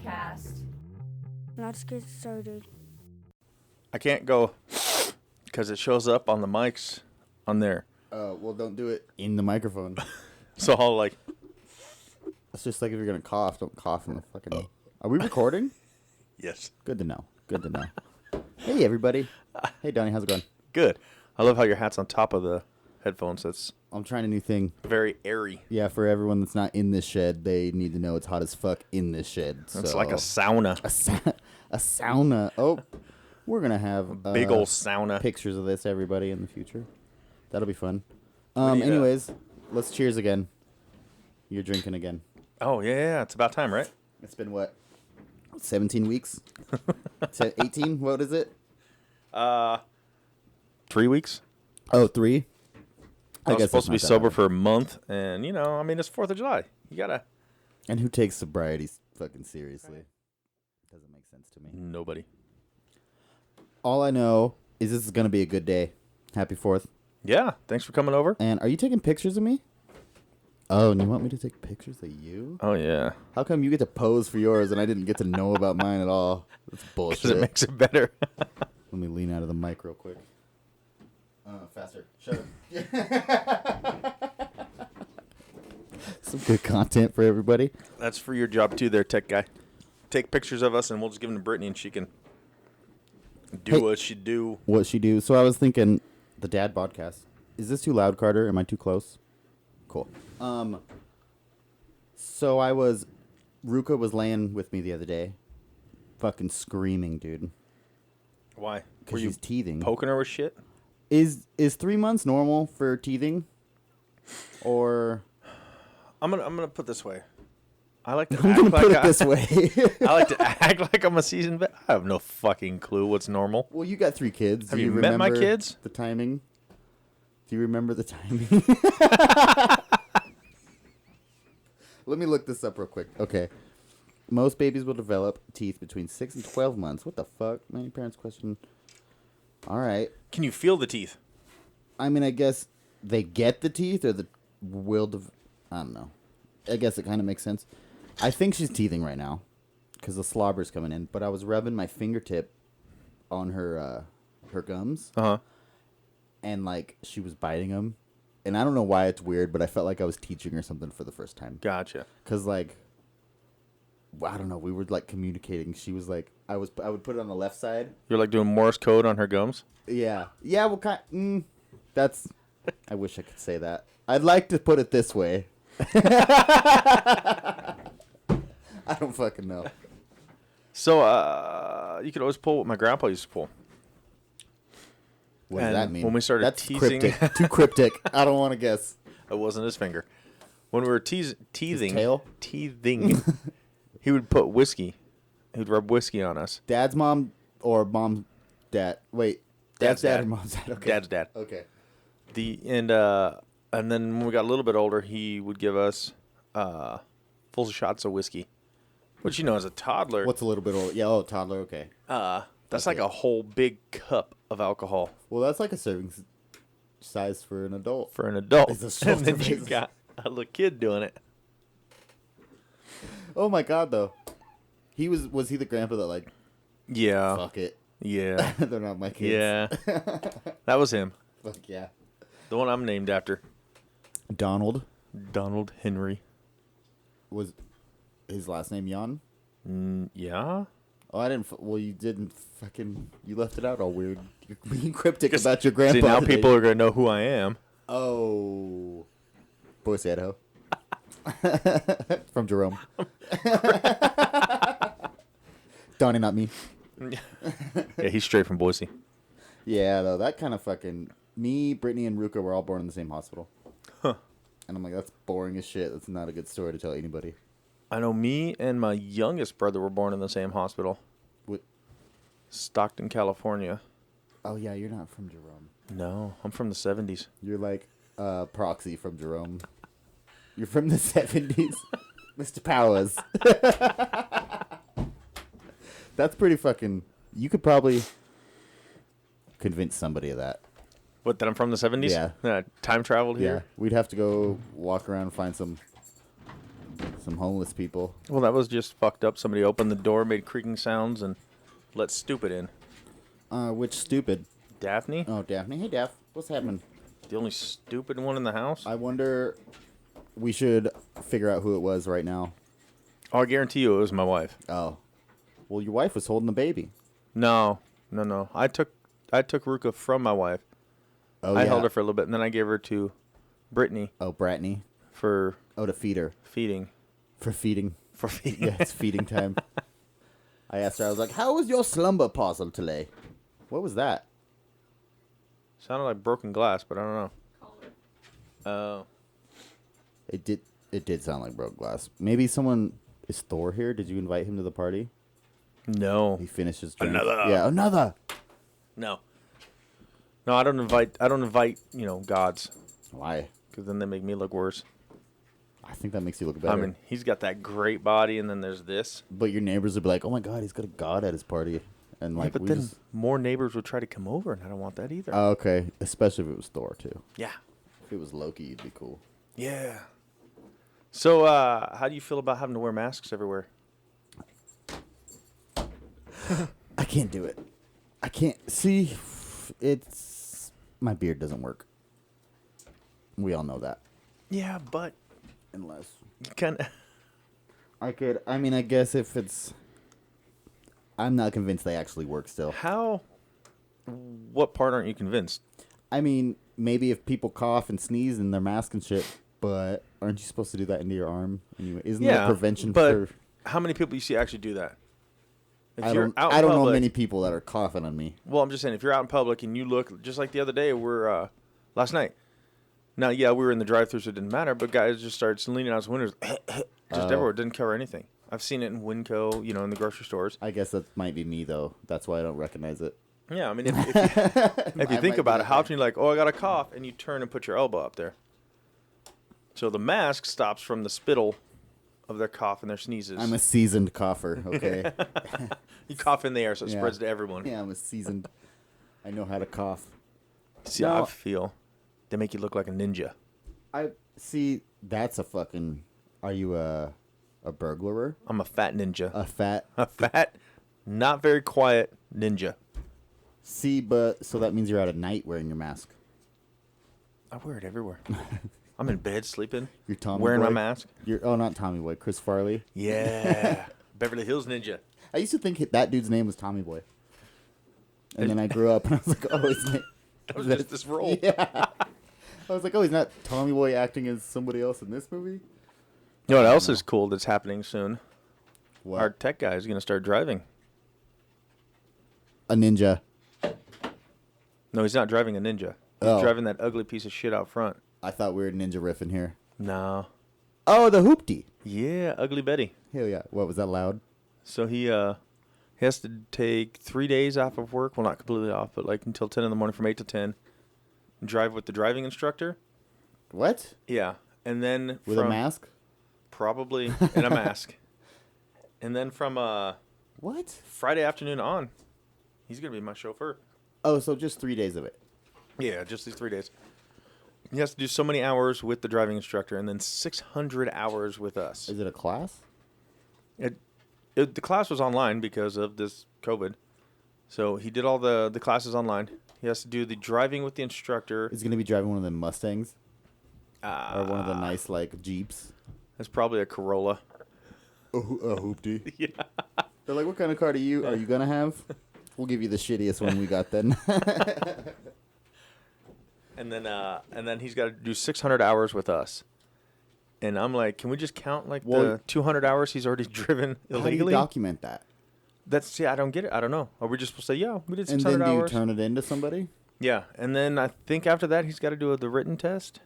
podcast. Let's get started. I can't go because it shows up on the mics on there. Well, don't do it in the microphone. So I'll like, It's just like if you're going to cough, don't cough in the fucking... Are we recording? yes, Good to know. Good to know. Hey, everybody. Hey, Donnie, how's it going? good. I love how your hat's on top of the headphones. That's I'm trying a new thing. very airy. Yeah, for everyone that's not in this shed, they need to know it's hot as fuck in this shed. It's so. like a sauna, a sauna. Oh, we're going to have... big old sauna. pictures of this, everybody, in the future. That'll be fun. do you, Anyways, let's cheers again. You're drinking again. Oh yeah, it's about time, right? It's been what? 17 weeks? 18? What is it? 3 weeks. Oh, 3? I was supposed to be that's not that sober bad. for a month, and I mean, it's 4th of July. You gotta. And who takes sobriety fucking seriously? Doesn't make sense to me. Nobody. All I know is this is going to be a good day. Happy 4th. Yeah, thanks for coming over. And are you taking pictures of me? Oh, and you want me to take pictures of you? Oh yeah, How come you get to pose for yours and I didn't get to know about mine at all? That's because bullshit. it makes it better. Let me lean out of the mic real quick. Faster. Shut up. Some good content for everybody. That's for your job too, there, tech guy. Take pictures of us, and we'll just give them to Brittany, and she can do Hey. what she do. What she do? So I was thinking, the dad podcast. Is this too loud, Carter? Am I too close? Cool. So Ruka was laying with me the other day, fucking screaming, dude, Why? Were because you she's teething. poking her with shit? Is 3 months normal for teething? Or I'm gonna put it this way. I like to I'm act gonna like put it this way. I like to act like I'm a seasoned vet. I have no fucking clue what's normal. Well, you got 3 kids. Have Do you you met my remember kids? The timing. Do you remember the timing? Let me look this up real quick. Okay. Most babies will develop teeth between 6 and 12 months. What the fuck? Many parents question. All right. Can you feel the teeth? I mean, I guess they get the teeth or the will. I don't know. I guess it kind of makes sense. I think she's teething right now because the slobber's coming in. But I was rubbing my fingertip on her gums, Uh huh. and like she was biting them. And I don't know why it's weird, but I felt like I was teaching her something for the first time. Gotcha. Cause like, I don't know, we were like communicating. She was like, I would put it on the left side. You're like doing Morse code on her gums. Yeah. Yeah. Well, that's. I wish I could say that. I'd like to put it this way. I don't fucking know. So you could always pull what my grandpa used to pull. What does And that mean? when we started That's teasing- cryptic. Too cryptic. I don't want to guess. It wasn't his finger. When we were teething, tail? teething, he would put whiskey. He would rub whiskey on us. Dad's mom or mom's dad? Wait. Dad's dad dad. or mom's dad? Okay. Dad's dad. Okay. And then when we got a little bit older, he would give us full shots of whiskey, which as a toddler, What's a little bit old? Yeah. Oh, toddler. Okay. that's like a whole big cup of alcohol Well, that's like a serving size for an adult. for an adult. It's a shot And then of you whiskey. got a little kid doing it. Oh my god, though. Was he the grandpa that like Yeah, fuck it? yeah, They're not my kids. yeah. That was him. Fuck yeah. The one I'm named after, Donald Donald Henry. was his last name Jan? Yeah. Oh, I didn't. Well, you didn't fucking. You left it out all weird. You're being cryptic 'Cause- about your grandpa. See, now today. people are gonna know who I am. Oh, Boyce Idaho. From Jerome. Donnie, not me. Yeah, he's straight from Boise. Yeah, though that kind of fucking. Me, Brittany, and Ruka were all born in the same hospital. Huh. And I'm like, that's boring as shit. That's not a good story to tell anybody. I know me and my youngest brother were born in the same hospital, What? Stockton, California. Oh yeah, you're not from Jerome. No, I'm from the 70s. You're like proxy from Jerome. You're from the 70s, Mr. Powers. That's pretty fucking. You could probably convince somebody of that. What, that I'm from the 70s? Yeah. Time traveled Yeah, here? we'd have to go walk around and find some Some homeless people. Well, that was just fucked up. Somebody opened the door, made creaking sounds, and let Stupid in. Which stupid? Daphne? Oh, Daphne. Hey, Daph. What's happening? The only stupid one in the house? I wonder. We should figure out who it was right now. Oh, I guarantee you it was my wife. Oh. Well, your wife was holding the baby. No. I took Ruka from my wife. Oh, I yeah. held her for a little bit, and then I gave her to Brittany Oh, Brittany. for Oh, to feed her. feeding. For feeding. For feeding. Yeah, it's feeding time. I asked her, I was like, how was your slumber puzzle today? What was that? Sounded like broken glass, but I don't know. Oh. It did sound like broke glass. Maybe someone... Is Thor here? Did you invite him to the party? No. He finished his drink. Another. Yeah, another. No. No, I don't invite, gods. Why? Because then they make me look worse. I think that makes you look better. I mean, he's got that great body, and then there's this. But your neighbors would be like, oh my god, he's got a god at his party. And Yeah, like, but we then just... more neighbors would try to come over, and I don't want that either. Oh, okay. Especially if it was Thor, too. Yeah. If it was Loki, it'd be cool. Yeah. So, how do you feel about having to wear masks everywhere? I can't do it. I can't. See, it's... My beard doesn't work. We all know that. Yeah, but Unless... you kind of... I could... I mean, I guess if it's... I'm not convinced they actually work still. How... What part aren't you convinced? I mean, maybe if people cough and sneeze in their mask and shit, but aren't you supposed to do that into your arm anyway? Isn't that prevention but for... how many people you see actually do that? If I you're don't, out in I don't know public- many people that are coughing on me. Well, I'm just saying, if you're out in public and you look, just like the other day, last night. Now, yeah, we were in the drive-thru, so it didn't matter, but guys just started leaning out his windows, just everywhere. It didn't cover anything. I've seen it in Winco, in the grocery stores. I guess that might be me, though. That's why I don't recognize it. Yeah, I mean, if you I think might about be it, how often you're like, oh, I got a cough, and you turn and put your elbow up there. So the mask stops from the spittle of their cough and their sneezes. I'm a seasoned cougher, okay? You cough in the air, so it Yeah. spreads to everyone. Yeah, I'm a seasoned... I know how to cough. See how No. I feel? They make you look like a ninja. I see, that's a fucking... Are you a burglarer? I'm a fat ninja. A fat... A fat, not very quiet ninja. See, but... So that means you're out at night wearing your mask. I wear it everywhere. I'm in bed sleeping, You're Tommy wearing Boy. my mask. You're... Oh, not Tommy Boy. Chris Farley. Yeah. Beverly Hills Ninja. I used to think that dude's name was Tommy Boy. And then I grew up and I was like, oh, his name... That was just this role. Yeah. I was like, oh, he's not Tommy Boy acting as somebody else in this movie? You know what else is cool that's happening soon? What? Our tech guy is going to start driving. A ninja. No, he's not driving a Ninja. He's Oh. driving that ugly piece of shit out front. I thought we were ninja riffing here. No. Oh, the hoopty. Yeah, Ugly Betty. Hell yeah. What, was that loud? So he has to take 3 days off of work. Well, not completely off, but like until 10 in the morning from 8 to 10. Drive with the driving instructor. What? Yeah. And then With from a mask? Probably in a mask. And then from What? Friday afternoon on, he's going to be my chauffeur. Oh, so just 3 days of it. Yeah, just these 3 days. He has to do so many hours with the driving instructor and then 600 hours with us. Is it a class? The class was online because of this COVID. So he did all the classes online. He has to do the driving with the instructor. Is he going to be driving one of the Mustangs? Uh, Or one of the nice, like, Jeeps? It's probably a Corolla. A hoopty. Yeah. They're like, what kind of car are you going to have? We'll give you the shittiest one we got then. And then he's got to do 600 hours with us. And I'm like, can we just count like Well, the 200 hours he's already driven How do you illegally? document that? I don't get it. I don't know. Are we just supposed to say, yeah, we did And 600 then do you hours? turn it into somebody? Yeah, and then I think after that he's got to do the written test.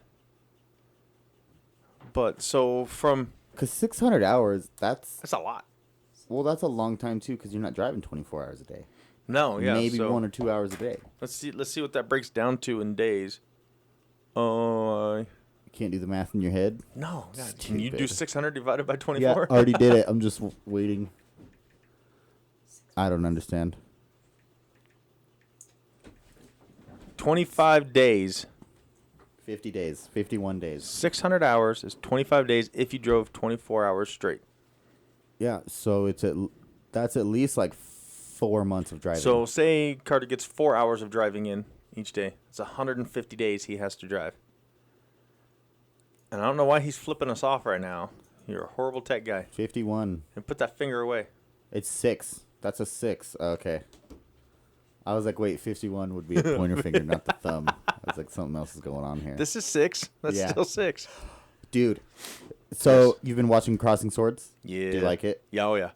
But so from Because 600 hours, that's a lot. that's a long time too, because you're not driving 24 hours a day. No, yeah, Maybe so 1 or 2 hours a day. let's see what that breaks down to in days. Oh, You can't do the math in your head? no, God, can you do Stupid. 600 divided by Yeah, 24? already did it. I'm just waiting. I don't understand. 25 days 50 days. 51 days. 600 hours is 25 days if you drove 24 hours straight. Yeah, so that's at least like 4 months of driving. So say Carter gets 4 hours of driving in each day. It's 150 days he has to drive. And I don't know why he's flipping us off right now. You're a horrible tech guy. 51. And put that finger away. It's 6. That's a 6. Okay. I was like, wait, 51 would be a pointer finger, not the thumb. I was like, something else is going on here. This is 6. That's Yeah. still 6. Dude, so Yes. you've been watching Crossing Swords? Yeah. Do you like it? Yeah, oh yeah.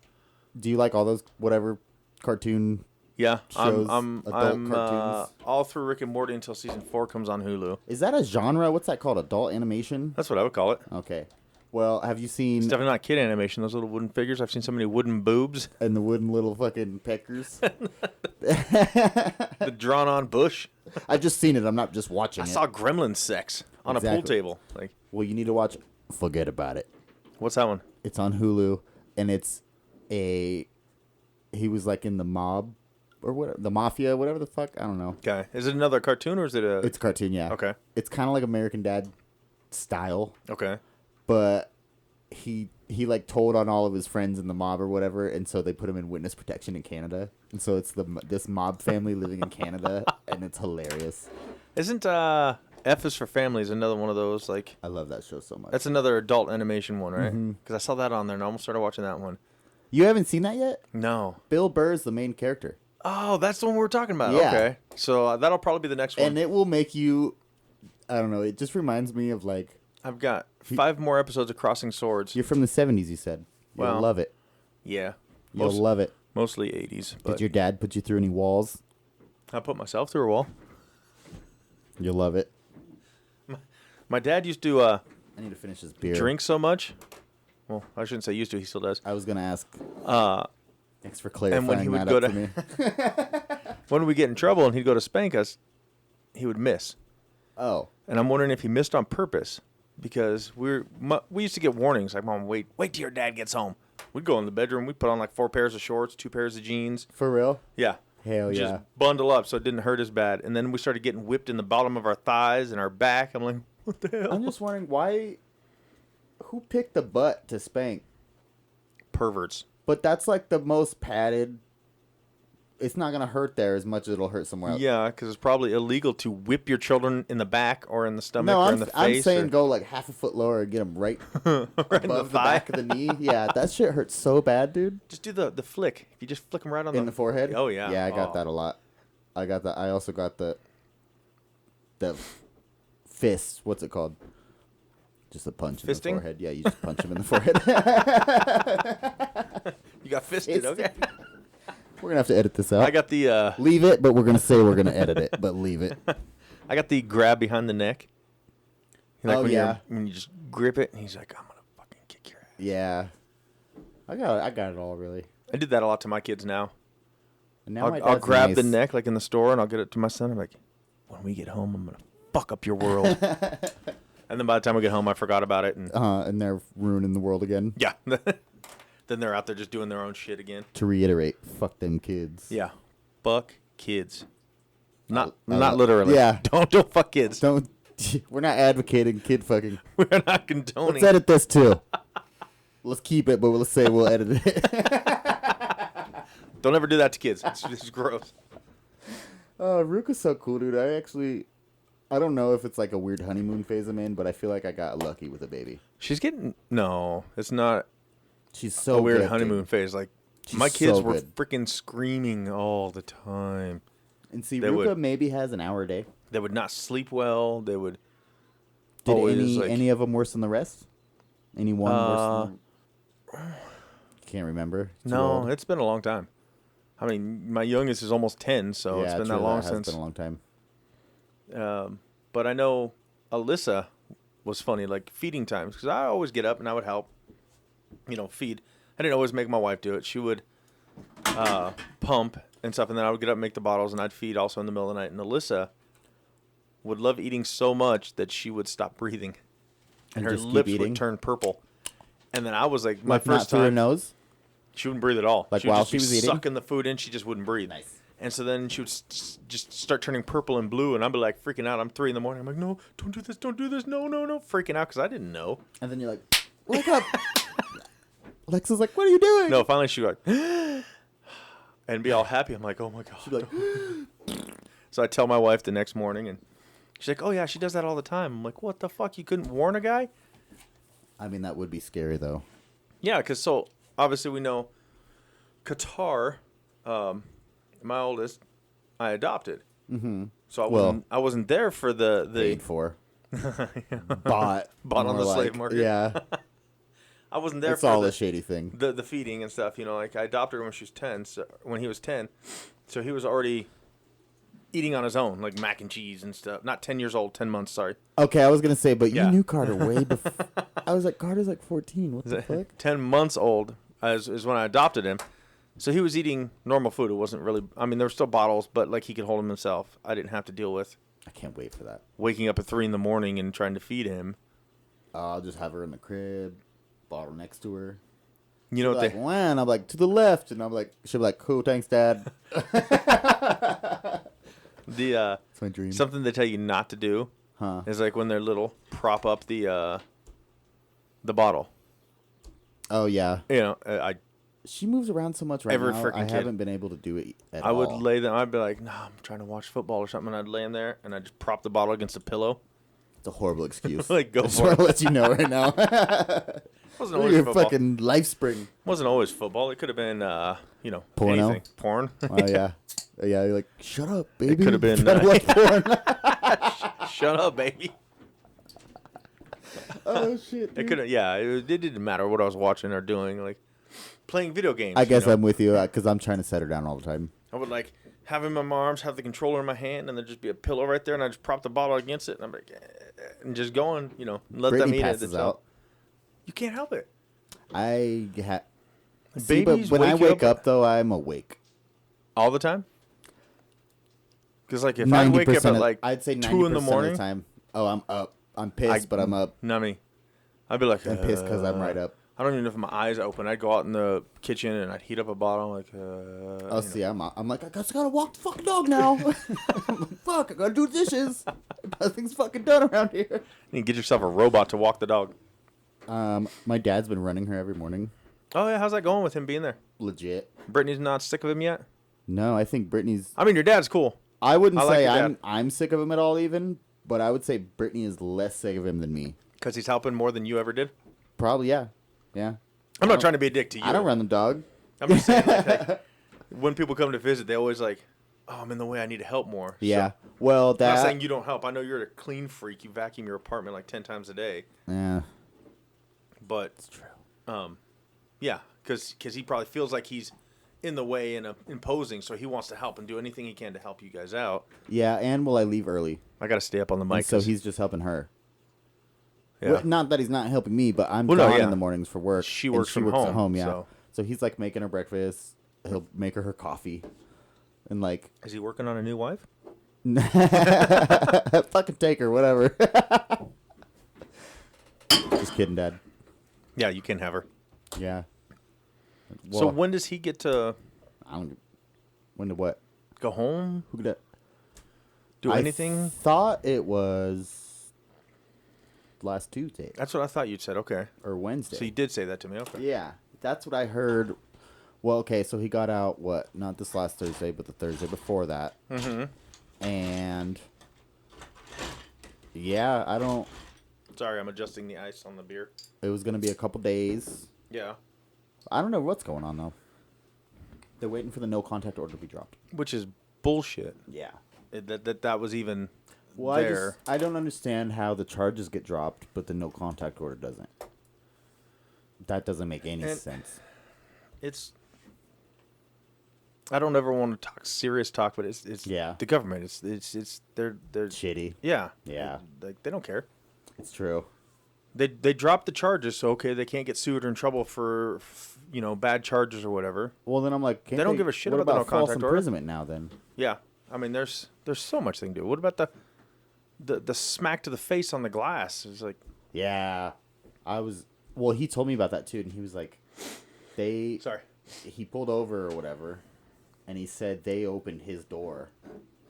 Do you like all those whatever cartoon? Yeah, Shows, I'm adult cartoons? all through Rick and Morty until season 4 comes on Hulu. Is that a genre? What's that called? Adult animation? That's what I would call it. Okay. Well, have you seen It's definitely not kid animation. Those little wooden figures. I've seen so many wooden boobs. and the wooden little fucking peckers? The drawn-on bush. I've just seen it. I'm not just watching I it. saw Gremlin sex on a pool Exactly. table. Like, Well, you need to watch. Forget about it. what's that one? It's on Hulu, and it's a. He was like in the mob, or what? The mafia, whatever the fuck. I don't know. Okay, is it another cartoon or is it a? It's a cartoon, yeah. Okay. It's kind of like American Dad style, Okay. but he like told on all of his friends in the mob or whatever, and so they put him in witness protection in Canada, and so it's this mob family living in Canada, and it's hilarious. Isn't F is for Family is another one of those, like, I love that show so much. that's another adult animation one, right? Mm-hmm. Because I saw that on there and I almost started watching that one. You haven't seen that yet? No. Bill Burr's the main character, Oh, that's the one we were talking about. Yeah. Okay. So that'll probably be the next one. and it will make you. I don't know. It just reminds me of like I've got 5 more episodes of Crossing Swords. you're from the '70s. You said you'll Well, love it. Yeah. You'll love it. Mostly 80s. But Did your dad put you through any walls? I put myself through a wall. You'll love it. My dad used to I need to finish this beer. drink so much. Well, I shouldn't say used to. He still does. I was gonna ask. Uh, Thanks for clarifying when he would that go up to- for me. when we get in trouble and he'd go to spank us, he would miss. Oh, And I'm wondering if he missed on purpose because we used to get warnings like, "Mom, wait till your dad gets home." We'd go in the bedroom. We'd put on like 4 pairs of shorts, 2 pairs of jeans. for real? Yeah. Hell Just yeah. bundle up so it didn't hurt as bad. And then we started getting whipped in the bottom of our thighs and our back. I'm like, what the hell? I'm just wondering why. Who picked the butt to spank? Perverts. But that's like the most padded. It's not gonna hurt there as much as it'll hurt somewhere else. Yeah, because it's probably illegal to whip your children in the back or in the stomach No, or in the I'm face. saying or, go like half a foot lower and get them right right in the above the thigh. back of the knee. Yeah, that shit hurts so bad, dude. Just do the flick. If you just flick them right on In the forehead. Oh yeah. Yeah, I got Oh. that a lot. I got that. I also got the fist. What's it called? Just a punch in the Fisting? forehead. Yeah, you just punch him in the forehead. You got fisted. Fisting. Okay. We're gonna have to edit this out. I got the Leave it, but we're gonna say we're gonna edit it, but leave it. I got the grab behind the neck. Like Oh, when yeah. when you just grip it, and he's like, "I'm gonna fucking kick your ass." Yeah, I got it all really. I did that a lot to my kids now. And now my I'll dad's grab the nice. neck like in the store, and I'll get it to my son. I'm like, "When we get home, I'm gonna fuck up your world." And then by the time we get home, I forgot about it, and and they're ruining the world again. yeah, then they're out there just doing their own shit again. To reiterate, fuck them kids. Yeah, fuck kids. Not I not love- literally. yeah. Don't fuck kids. Don't. We're not advocating kid fucking. We're not condoning. Let's edit this too. Let's keep it, but let's say we'll edit it. Don't ever do that to kids. It's gross. Oh, Ruka's so cool, dude. I don't know if it's like a weird honeymoon phase I'm in, but I feel like I got lucky with a baby. She's getting no. It's not She's so a weird good, honeymoon dude. phase. Like She's my kids so were good. freaking screaming all the time. And see, They Ruka would. maybe has an hour a day. They would not sleep well. They would. Did always, like, any of them worse than the rest? Any one worse Uh, than? Can't remember. Too No, old. it's been a long time. I mean, my youngest is almost 10, so it's Yeah, been true, that long has since. been a long time. But I know Alyssa was funny, like feeding times, because I always get up and I would help, feed. I didn't always make my wife do it. She would pump and stuff, and then I would get up and make the bottles, and I'd feed also in the middle of the night. And Alyssa would love eating so much that she would stop breathing, and her just keep lips eating? would turn purple. And then I was like, my Like not first through her time, nose. she wouldn't breathe at all. Like she would while just she be was eating? sucking the food in, she just wouldn't breathe. Nice. And so then she would just start turning purple and blue, and I'd be like freaking out. I'm 3 a.m. I'm like, no, don't do this, no, freaking out because I didn't know. And then you're like, wake up. Alexa's like, what are you doing? No, finally she would like, and be all happy. I'm like, oh my god. She'd be like, So I tell my wife the next morning, and she's like, oh yeah, she does that all the time. I'm like, what the fuck? You couldn't warn a guy? I mean, that would be scary though. Yeah, because so obviously we know Qatar, my oldest, I adopted. Mm-hmm. So Well, I wasn't there for the Paid for. Bought on more the slave like- market. Yeah. I wasn't there It's for all the, a shady thing. the feeding and stuff. You know, like I adopted her when she was 10. So when he was 10, so he was already eating on his own, like mac and cheese and stuff. Not 10 years old, 10 months. Sorry, Okay, I was gonna say, but Yeah. you knew Carter way before. I was like, Carter's like 14. What the fuck? 10 months old is when I adopted him. So he was eating normal food. It wasn't really. I mean, there were still bottles, but like he could hold them himself. I didn't have to deal with I can't wait for that. waking up at 3 a.m. and trying to feed him. I'll just have her in the crib, bottle next to her. You know what Like, they? when? I'm like, to the left. And I'm like, she'll be like, cool, thanks, Dad. It's my dream. Something they tell you not to do Huh. is like when they're little, prop up the bottle. Oh, yeah. You know, I She moves around so much right Every now. freaking I kid. haven't been able to do it at all. I would lay them. I'd be like, no, I'm trying to watch football or something. And I'd lay in there and I'd just prop the bottle against a pillow. It's a horrible excuse. Like, go I just for want it. to let you know right now. Wasn't always Your football. fucking life spring. Wasn't always football. It could have been, you know, Porno? anything. Porn. Oh, yeah. Yeah, you're like, shut up, baby. could have been, Trying to watch porn. Shut up, baby. Oh, shit. It dude. could have. Yeah, it didn't matter what I was watching or doing. Like playing video games. I guess you know? I'm with you because I'm trying to set her down all the time. I would like have him in my arms, have the controller in my hand, and there'd just be a pillow right there, and I just prop the bottle against it, and I'm like, and just going, you know, let them Brittany eat passes it. themselves. out. You can't help it. I ha- See, Babies but when I wake you wake up, though, I'm awake. All the time. Because like if I wake up at like I'd say 90% 2 in the of morning, the time. Oh, I'm up. I'm pissed, but I'm up. not me. I'd be like, I'm pissed because I'm right up. I don't even know if my eyes are open. I'd go out in the kitchen and I'd heat up a bottle. Like, Oh, see, I'm like, I just gotta walk the fucking dog now. I'm like, fuck, I gotta do dishes. Nothing's fucking done around here. you get yourself a robot to walk the dog. My dad's been running her every morning. Oh yeah, how's that going with him being there? Legit. Brittany's not sick of him yet. No, I think Brittany's. I mean, your dad's cool. I wouldn't I like say your dad. I'm sick of him at all, even. But I would say Brittany is less sick of him than me. Because he's helping more than you ever did. Probably, yeah. Yeah. I'm not trying to be a dick to you. I don't run the dog. I'm just saying, like, when people come to visit, they always like, oh, I'm in the way. I need to help more. Yeah. So, Well, I'm not saying you don't help. I know you're a clean freak. You vacuum your apartment like 10 times a day. Yeah. But, It's true. yeah, because he probably feels like he's in the way and imposing, so he wants to help and do anything he can to help you guys out. Yeah, and will I leave early? I got to stay up on the And mic. so 'cause- he's just helping her. yeah. Well, not that he's not helping me, but I'm Well, no, gone yeah. in the mornings for work. She and works from at home, home, yeah. so- So he's like making her breakfast. He'll make her coffee, and like Is he working on a new wife? fucking take her, whatever. Just kidding, Dad. Yeah, you can have her. Yeah. So Well, when does he get to I don't. When to what? go home? Who could that? Do I anything? thought it was last Tuesday That's what I thought you'd said. Okay. or Wednesday. So you did say that to me. Okay. Yeah, that's what I heard. Well, okay, so he got out not this last Thursday, but the Thursday before that. Mm-hmm. And yeah, I don't. Sorry, I'm adjusting the ice on the beer. It was gonna be a couple days. Yeah. I don't know what's going on though. They're waiting for the no contact order to be dropped. Which is bullshit. Yeah. That was even Well, there. I don't understand how the charges get dropped, but the no contact order doesn't. That doesn't make any And- sense. It's. I don't ever want to talk serious talk, but it's Yeah. the government. It's they're Shitty. yeah Yeah. like they don't care. It's true. They dropped the charges, so okay, they can't get sued or in trouble for bad charges or whatever. Well, then I'm like, can't They don't give a shit what about the no false contact order? imprisonment now. Then Yeah, I mean there's so much they can do. What about the smack to the face on the glass? It's like yeah, Well, he told me about that too, and he was like, sorry. he pulled over or whatever, and he said they opened his door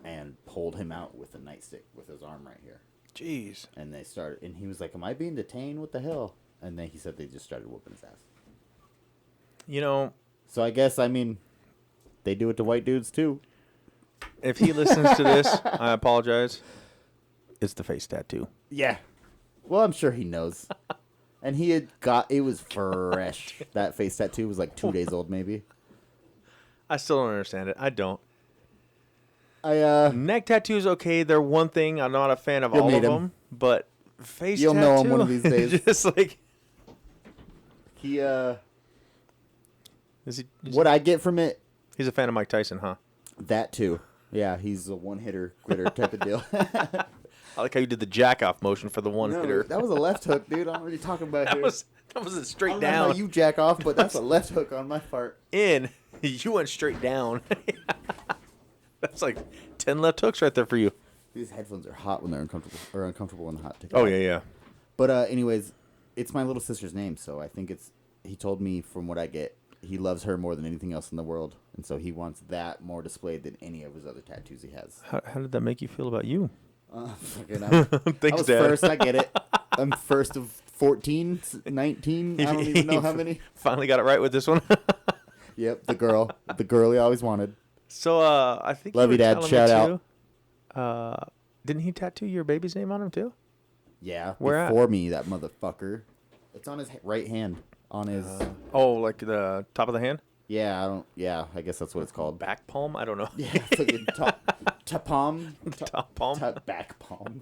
and pulled him out with a nightstick with his arm right here. Jeez. And they started, and he was like, "Am I being detained? What the hell?" And then he said they just started whooping his ass. You know, So I guess, I mean, they do it to white dudes too. if he listens to this, I apologize. It's the face tattoo. Yeah. Well, I'm sure he knows. And he had it was fresh. That face tattoo was like 2 days old, maybe. I still don't understand it. I don't. You'll Neck tattoos, okay. They're one thing. I'm not a fan of You'll all of meet 'em. them. But face know tattoo? him one of these days. Just like... He, Is he, what I get from it, he's a fan of Mike Tyson, huh? that too. Yeah, he's a one-hitter quitter type of deal. I like how you did the jack-off motion for the one No, hitter. that was a left hook, dude. I'm already talking about That here. was a I straight don't know how down. you jack off, but that's a left hook on my part. In. You went straight down. That's like 10 left hooks right there for you. These headphones are hot when they're uncomfortable and hot. Oh, yeah. But anyways, it's my little sister's name, so I think it's. He told me from what I get, he loves her more than anything else in the world, and so he wants that more displayed than any of his other tattoos he has. How did that make you feel about you? Fucking, I Thanks, was Dad. first. I get it. I'm first of 14, 19. I don't even know how many. Finally got it right with this one. Yep, the girl he always wanted. So, I think Love you you, were Dad. telling Shout me too, didn't he tattoo your baby's name on him too? Yeah, Where at? before me, that motherfucker. It's on his right hand. On his. Oh, like the top of the hand? Yeah, I guess that's what it's called. Back palm? I don't know. Yeah, it's like a top palm. Top palm? Back palm.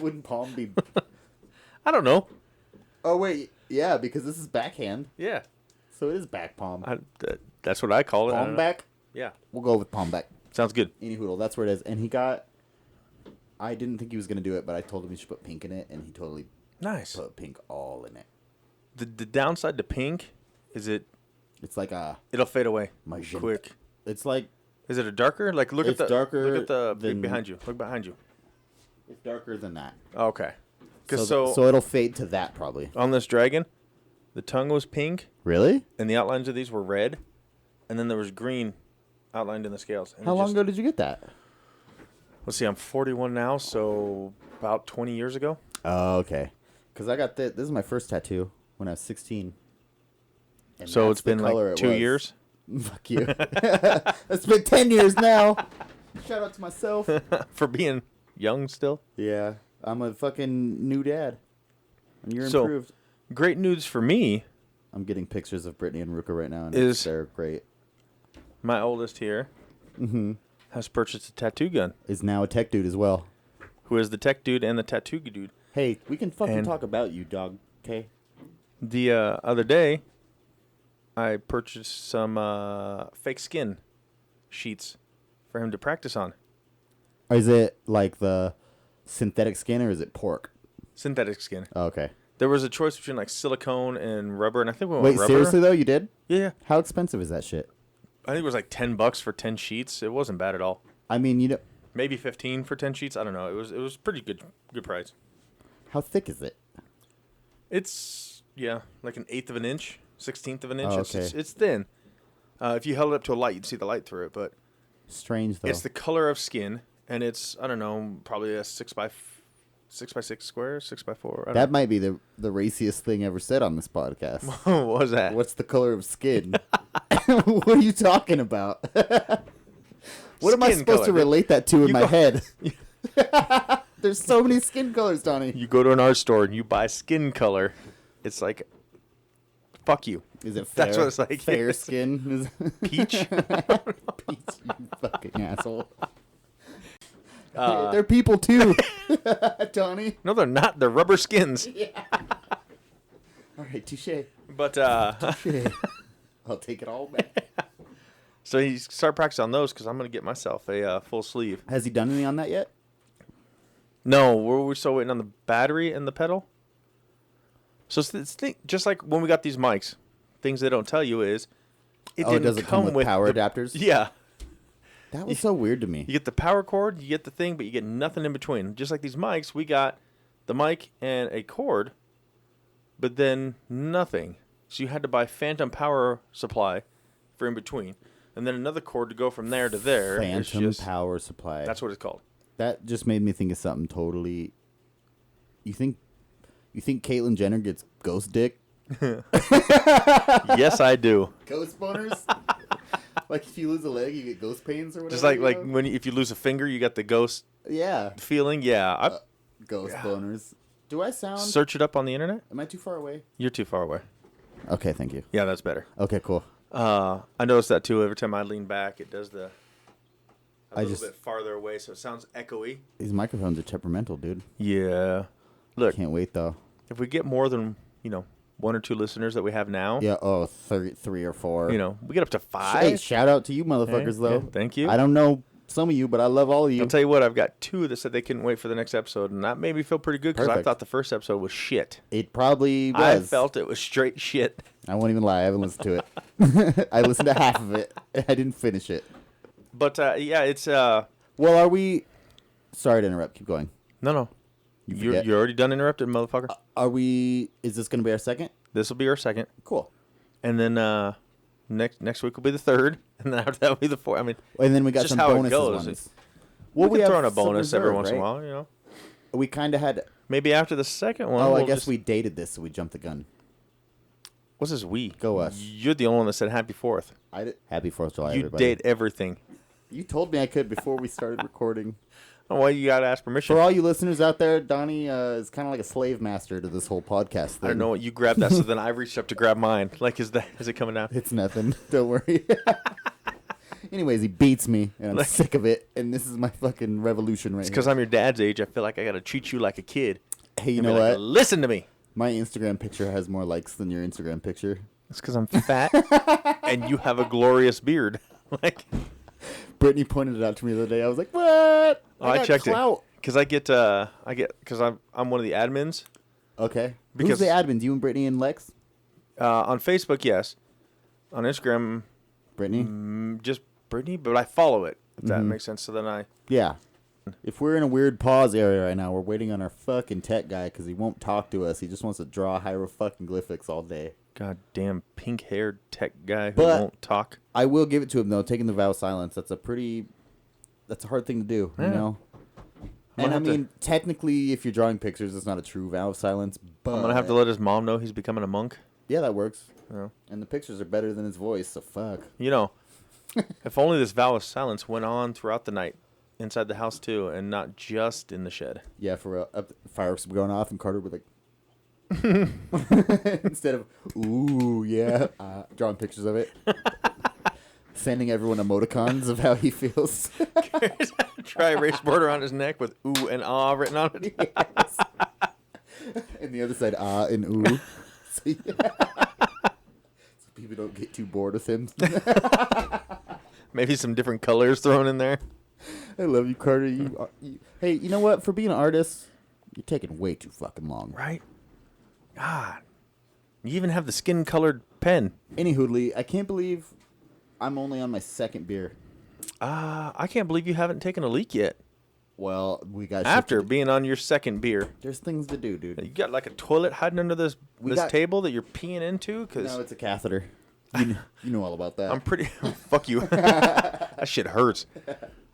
Wouldn't palm be? I don't know. Oh wait, yeah, because this is backhand, Yeah. so it is back palm. That's what I call it. I don't Palm know. back. Yeah. We'll go with palm back. Sounds good. Any hoodle, that's where it is. And he got. I didn't think he was gonna do it, but I told him he should put pink in it, and he totally Nice. put pink all in it. The downside to pink is It's like a it'll fade away magenta. quick. It's like Is it a darker? Like look It's at the darker look at the than- behind you. Look behind you. it's darker than that. Okay. So, Cause so, so it'll fade to that probably. on this dragon, the tongue was pink Really? and the outlines of these were red, and then there was green outlined in the scales. And How it long just- ago did you get that? Let's see. I'm 41 now, so about 20 years ago. Oh, okay. Because I got this is my first tattoo when I was 16. And So that's it's the been color like it 2 was. years Fuck you. It's been 10 years now. Shout out to myself. for being young still. Yeah. I'm a fucking new dad. And you're So- improved. Great news for me. I'm getting pictures of Brittany and Ruka right now, and Is- they're great. My oldest here has purchased a tattoo gun. Is now a tech dude as well. Who is the tech dude and the tattoo dude? Hey, we can fucking And- talk about you, dog. Okay? The other day, I purchased some fake skin sheets for him to practice on. Is it like the synthetic skin or is it pork? Synthetic skin. Oh, okay. There was a choice between like silicone and rubber, and I think we went Wait, with rubber. seriously though, you did? Yeah. How expensive is that shit? I think it was like $10 for 10 sheets. It wasn't bad at all. I mean, you know, Maybe 15 for 10 sheets. I don't know. It was pretty good price. how thick is it? It's like an eighth of an inch, 16th of an inch. Oh, It's- okay. It's thin. If you held it up to a light, you'd see the light through it. But Strange though. it's the color of skin, and it's I don't know, probably a 6x6 square, 6x4. I That don't might be the raciest thing ever said on this podcast. know. What was that? What's the color of skin? What are you talking about? What am I Skin supposed to color. relate that to in You my go- head? There's so many skin colors, Donnie. You go to an art store and you buy skin color. It's like, fuck you. Is it fair? That's what it's like. Fair Yes. skin? Peach? Peach, you fucking asshole. Uh, They're people too, Donnie. No, they're not. They're rubber skins. All right, touche. But Touche. I'll take it all back. so you start practicing on those because I'm gonna get myself a full sleeve. Has he done anything on that yet? No, we're still waiting on the battery and the pedal. So just like when we got these mics, things they don't tell you is it Oh, didn't does it come with power adapters? Yeah, That was so weird to me. you get the power cord, you get the thing, but you get nothing in between. Just like these mics, we got the mic and a cord, but then nothing. So you had to buy phantom power supply for in between. and then another cord to go from there to there. It's Phantom just- power supply. That's what it's called. That just made me think of something totally. You think Caitlyn Jenner gets ghost dick? Yes, I do. Ghost boners? Like if you lose a leg, you get ghost pains or whatever. Just like you know? when if you lose a finger, you got the ghost Yeah, feeling. Yeah, ghost boners. Do I sound? search it up on the internet. Am I too far away? You're too far away. Okay, thank you. Yeah, that's better. Okay, cool. I noticed that too. Every time I lean back, it does a I little just- bit farther away, so it sounds echoey. These microphones are temperamental, dude. Yeah. Look, Can't wait though. if we get more than 1 or 2 listeners that we have now, Yeah. Oh, three or four. we get up to 5. Hey, shout out to you, motherfuckers, Hey, though. yeah, thank you. I don't know some of you, but I love all of you. I'll tell you what, I've got 2 that said they couldn't wait for the next episode, and that made me feel pretty good because I Perfect. thought the first episode was shit. It probably I was. felt it was straight shit. I won't even lie. I haven't listened to it. I listened to half of it. I didn't finish it. But yeah, it's Well, are we? Sorry to interrupt. Keep going. no. forget. You're already done interrupted, motherfucker. Are we? Is this going to be our second? This will be our second, Cool. and then next week will be the third, and then after that will be the fourth. I mean, And then we got Just some how it bonus goes. ones. we we can have throw in a some bonus every reserve, once in a right? while. We kind of had. Maybe after the second one. Oh, I we'll guess just- we dated this, so we jumped the gun. What's this? We Go us. You're the only one that said Happy 4th. I did. Happy 4th of July, You everybody. date everything. You told me I could before we started recording. Oh, well, you gotta ask permission. For all you listeners out there, Donnie is kind of like a slave master to this whole podcast thing. I don't know what you grabbed that, so then I reached up to grab mine. Like, is it coming down? It's nothing. Don't worry. Anyways, he beats me, and I'm Like- sick of it. And this is my fucking revolution right It's here. because I'm your dad's age. I feel like I gotta treat you like a kid. Hey, you And know be like, what? Listen to me. My Instagram picture has more likes than your Instagram picture. It's because I'm fat and you have a glorious beard. Like, Brittany pointed it out to me the other day. I was like, "What? I got checked clout." it because because I'm one of the admins Okay. Because- Who's the admin? You and Brittany and Lex? on Facebook. Yes, on Instagram, Brittany? just Brittany, but I follow it. If that Mm-hmm. makes sense. So then I. Yeah. If we're in a weird pause area right now, we're waiting on our fucking tech guy because he won't talk to us. He just wants to draw hieroglyphics all day. Goddamn pink-haired tech guy who But- won't talk. I will give it to him though. Taking the vow of silence, that's a hard thing to do. You Yeah. know. I'm And I gonna have to- mean, technically, if you're drawing pictures, it's not a true vow of silence. But I'm gonna have to let his mom know he's becoming a monk. Yeah, that works. Yeah. And the pictures are better than his voice. So fuck. You know, if only this vow of silence went on throughout the night, inside the house too, and not just in the shed. Yeah, for real. Fireworks were going off, and Carter would like. Instead of ooh yeah, drawing pictures of it, sending everyone emoticons of how he feels. Dry erase board around his neck with ooh and ah written on it. Yes. And the other side and ooh, so, so people don't get too bored with him. Maybe some different colors thrown in there. I love you, Carter. Hey, you know what? For being an artist, you're taking way too fucking long. Right? God. You even have the skin-colored pen. Anywho, I can't believe I'm only on my second beer. I can't believe you haven't taken a leak yet. Well, we got shit After to do. being on your second beer. There's things to do, dude. You got like a toilet hiding under this We got- table that you're peeing into? Because No, it's a catheter. You know all about that. I'm pretty... Fuck you. That shit hurts.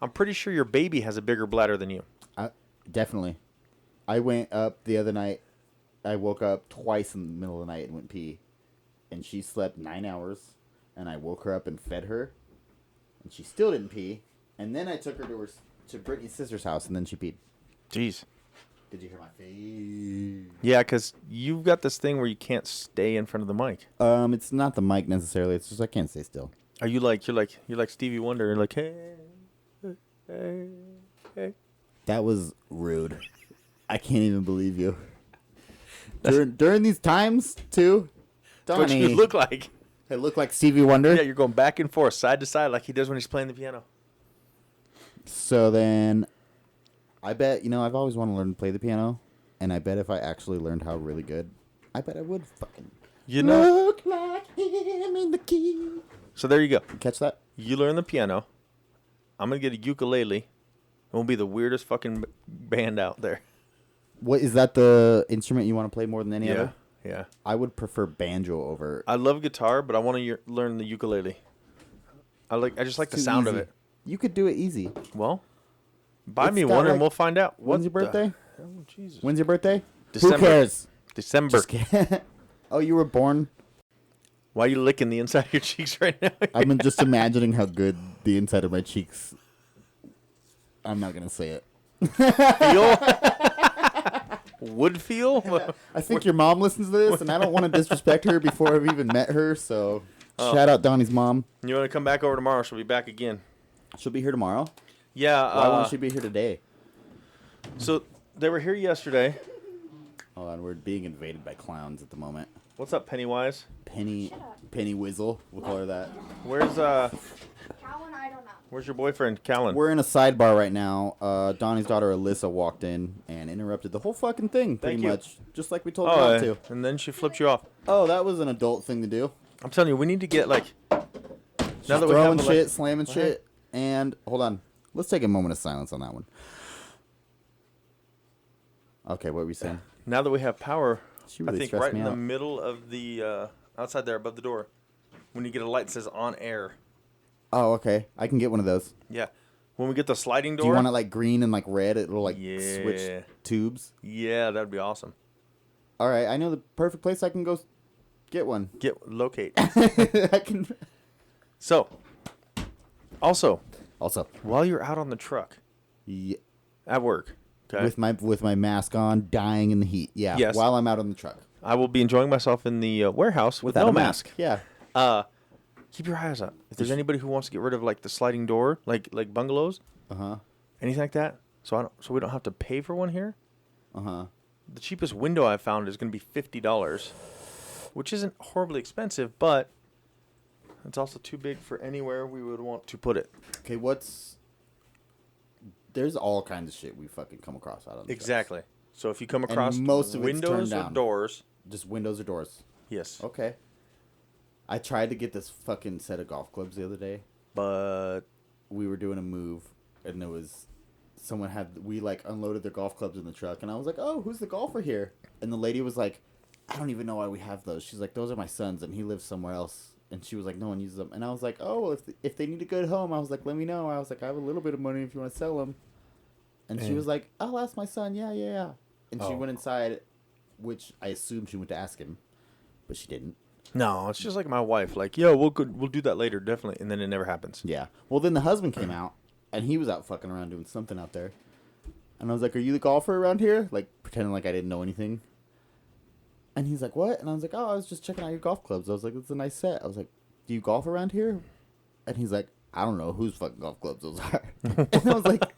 I'm pretty sure your baby has a bigger bladder than you. Definitely. I went up the other night. I woke up twice in the middle of the night and went pee. And she slept 9 hours. And I woke her up and fed her. And she still didn't pee. And then I took her to Brittany's sister's house, and then she peed. Jeez. Did you hear my face? Yeah, because you've got this thing where you can't stay in front of the mic. It's not the mic necessarily. It's just I can't stay still. Are you like you're like Stevie Wonder? You're like, hey, hey, hey. That was rude. I can't even believe you. During these times, too, That's what Donnie, you look like. I look like Stevie Wonder. Yeah, you're going back and forth, side to side, like he does when he's playing the piano. So then, I bet, I've always wanted to learn to play the piano. And I bet if I actually learned how really good, I bet I would fucking You know. look like him in the key. So there you go. Catch that? You learn the piano. I'm gonna get a ukulele. And we'll be the weirdest fucking band out there. What is that the instrument you want to play more than any Yeah, other? yeah. I would prefer banjo over. I love guitar, but I want to learn the ukulele. I just like the Too sound of easy. it. You could do it easy. Well, buy It's me got, one and like- we'll find out. When's your What the birthday? hell, Jesus. When's your birthday? December. Who cares? December. Just kidding. Oh, you were born. Why are you licking the inside of your cheeks right now? I'm just imagining how good the inside of my cheeks. I'm not gonna say it. Feel? Would feel? I think your mom listens to this, and I don't want to disrespect her before I've even met her. So, Oh. shout out Donnie's mom. You want to come back over tomorrow? She'll be back again. She'll be here tomorrow. Yeah. Why won't she be here today? So they were here yesterday. Hold on, we're being invaded by clowns at the moment. What's up, Pennywise? Penny Whizzle, we'll call her that. Where's Calvin, I don't know. Where's your boyfriend, Callan? We're in a sidebar right now. Donnie's daughter Alyssa walked in and interrupted the whole fucking thing, pretty Thank you. much, just like we told her not to. and then she flipped you off. Oh, that was an adult thing to do. I'm telling you, we need to get like. She's Now that we throwing have, shit, like, slamming shit, and hold on, let's take a moment of silence on that one. Okay, what were we saying? Now that we have power, She really I think stressed right me in the out. middle of the outside there above the door, when you get a light that says on air. Oh, okay, I can get one of those. Yeah. When we get the sliding door. Do you want it like green and like red? It'll like Yeah. switch tubes. Yeah, that'd be awesome. All right, I know the perfect place I can go get one. Get locate. I can. So, also, Also, while you're out on the truck yeah, at work, okay, with my mask on, dying in the heat. Yeah. Yes. While I'm out on the truck I will be enjoying myself in the warehouse with without no a mask. Yeah. Keep your eyes out. If there's anybody who wants to get rid of like the sliding door, like bungalows, Uh huh. anything like that, so we don't have to pay for one here. Uh huh. The cheapest window I found is going to be $50, which isn't horribly expensive, but it's also too big for anywhere we would want to put it. Okay, there's all kinds of shit we fucking come across out on the Exactly. So if you come And across most of it's turned windows or down. doors, trucks. Just windows or doors. yes, Okay. I tried to get this fucking set of golf clubs the other day. but We were doing a move, and there was we like unloaded their golf clubs in the truck, and I was like, "Oh, who's the golfer here?" And the lady was like, "I don't even know why we have those." She's like, "Those are my son's, and he lives somewhere else." And she was like, "No one uses them." And I was like, "Oh, well, if they need a good home," I was like, "Let me know." I was like, "I have a little bit of money if you want to sell them." And she And- was like, "I'll ask my son." Yeah, yeah, yeah. And she Oh. went inside, which I assumed she went to ask him, but she didn't. no, it's just like my wife. Like, yo, we'll do that later, definitely, and then it never happens. Yeah. Well, then the husband came out, and he was out fucking around doing something out there. And I was like, "Are you the golfer around here?" Like, pretending like I didn't know anything. And he's like, "What?" And I was like, "Oh, I was just checking out your golf clubs." I was like, "It's a nice set." I was like, "Do you golf around here?" And he's like, "I don't know whose fucking golf clubs those are." And I was like,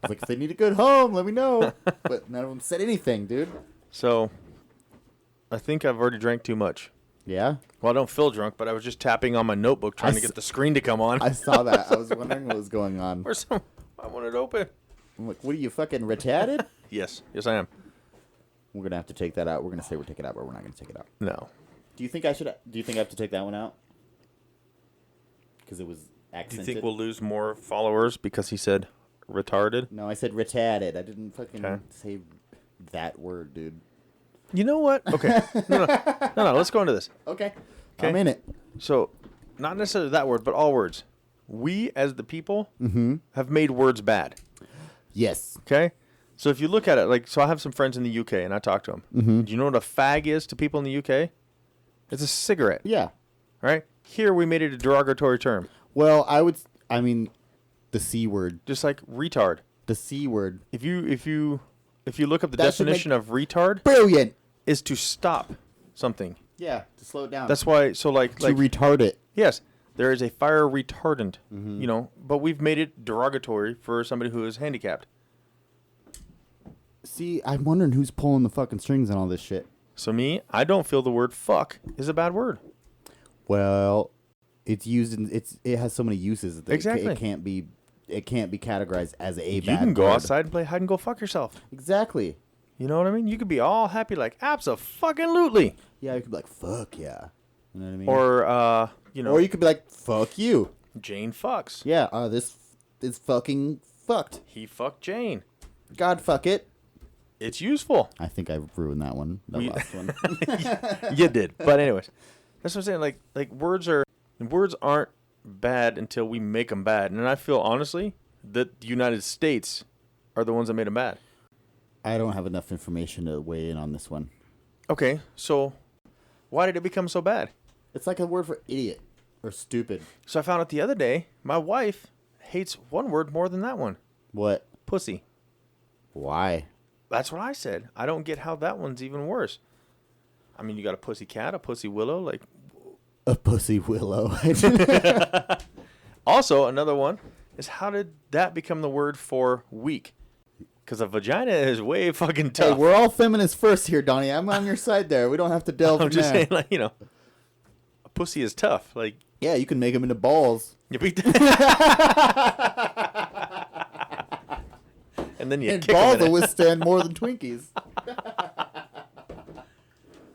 "If they need a good home, let me know." But none of them said anything, dude. So, I think I've already drank too much. Yeah. Well, I don't feel drunk, but I was just tapping on my notebook trying to get the screen to come on. I saw that. I was wondering what was going on. Where's some? I want it open. I'm like, "What are you fucking retarded?" Yes, I am. We're gonna have to take that out. We're gonna say we're taking it out, but we're not gonna take it out. No. Do you think I should? Do you think I have to take that one out? Because it was Do accented. you think we'll lose more followers because he said retarded? No, I said retarded. I didn't fucking Okay. say that word, dude. You know what? Okay. No. Let's go into this. Okay. Okay. I'm in it. So, not necessarily that word, but all words. We, as the people, Mm-hmm. have made words bad. Yes. Okay? So if you look at it, like, so I have some friends in the UK, and I talk to them. Mm-hmm. Do you know what a fag is to people in the UK? It's a cigarette. Yeah. Right? Here, we made it a derogatory term. Well, I mean, the C word. Just like retard. The C word. If you look up the That should definition of retard, Brilliant. is to stop something. Yeah. To slow it down. That's why, so like retard it. yes, there is a fire retardant, Mm-hmm. you know, but we've made it derogatory for somebody who is handicapped. See, I'm wondering who's pulling the fucking strings on all this shit. So me, I don't feel the word fuck is a bad word. Well, it's used in it has so many uses that Exactly. it can't be categorized as a You bad can go word. outside and play hide and go fuck yourself. Exactly. You know what I mean? You could be all happy like abso-fucking-lutely. Yeah, you could be like, "Fuck yeah," you know what I mean? Or you know, or you could be like, "Fuck you." Jane fucks. Yeah. This is fucking fucked. He fucked Jane. God, fuck it. It's useful. I think I ruined that one. The We- last one. You did. But anyways, that's what I'm saying. Like words aren't bad until we make them bad. And I feel, honestly, that the United States are the ones that made them bad. I don't have enough information to weigh in on this one. Okay, so why did it become so bad? It's like a word for idiot or stupid. So I found out the other day, my wife hates one word more than that one. What? Pussy. Why? That's what I said. I don't get how that one's even worse. I mean, you got a pussy cat, a pussy willow, like... A pussy willow. Also, another one is, how did that become the word for weak? Because a vagina is way fucking Hey, tough. we're all feminists first here, Donnie. I'm on your side there. We don't have to delve I'm in just there. saying, like, a pussy is tough. Like, Yeah, you can make them into balls. you beat and then you And kick 'em balls in will it. withstand more than Twinkies.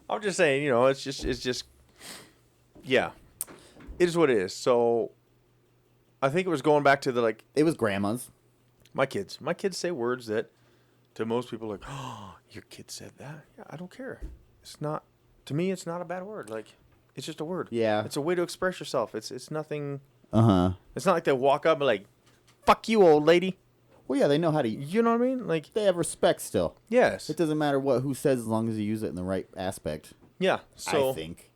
I'm just saying, it's just, yeah, it is what it is. So, I think it was going back to the, like, It was grandma's. my kids say words that, to most people, like, oh, your kid said that. Yeah, I don't care. It's not, to me, it's not a bad word. Like, it's just a word. Yeah. It's a way to express yourself. It's nothing. Uh-huh. It's not like they walk up and like, fuck you, old lady. Well, yeah, they know how to... You know what I mean? Like, They have respect still. yes. It doesn't matter who says as long as you use it in the right aspect. Yeah. So, I think.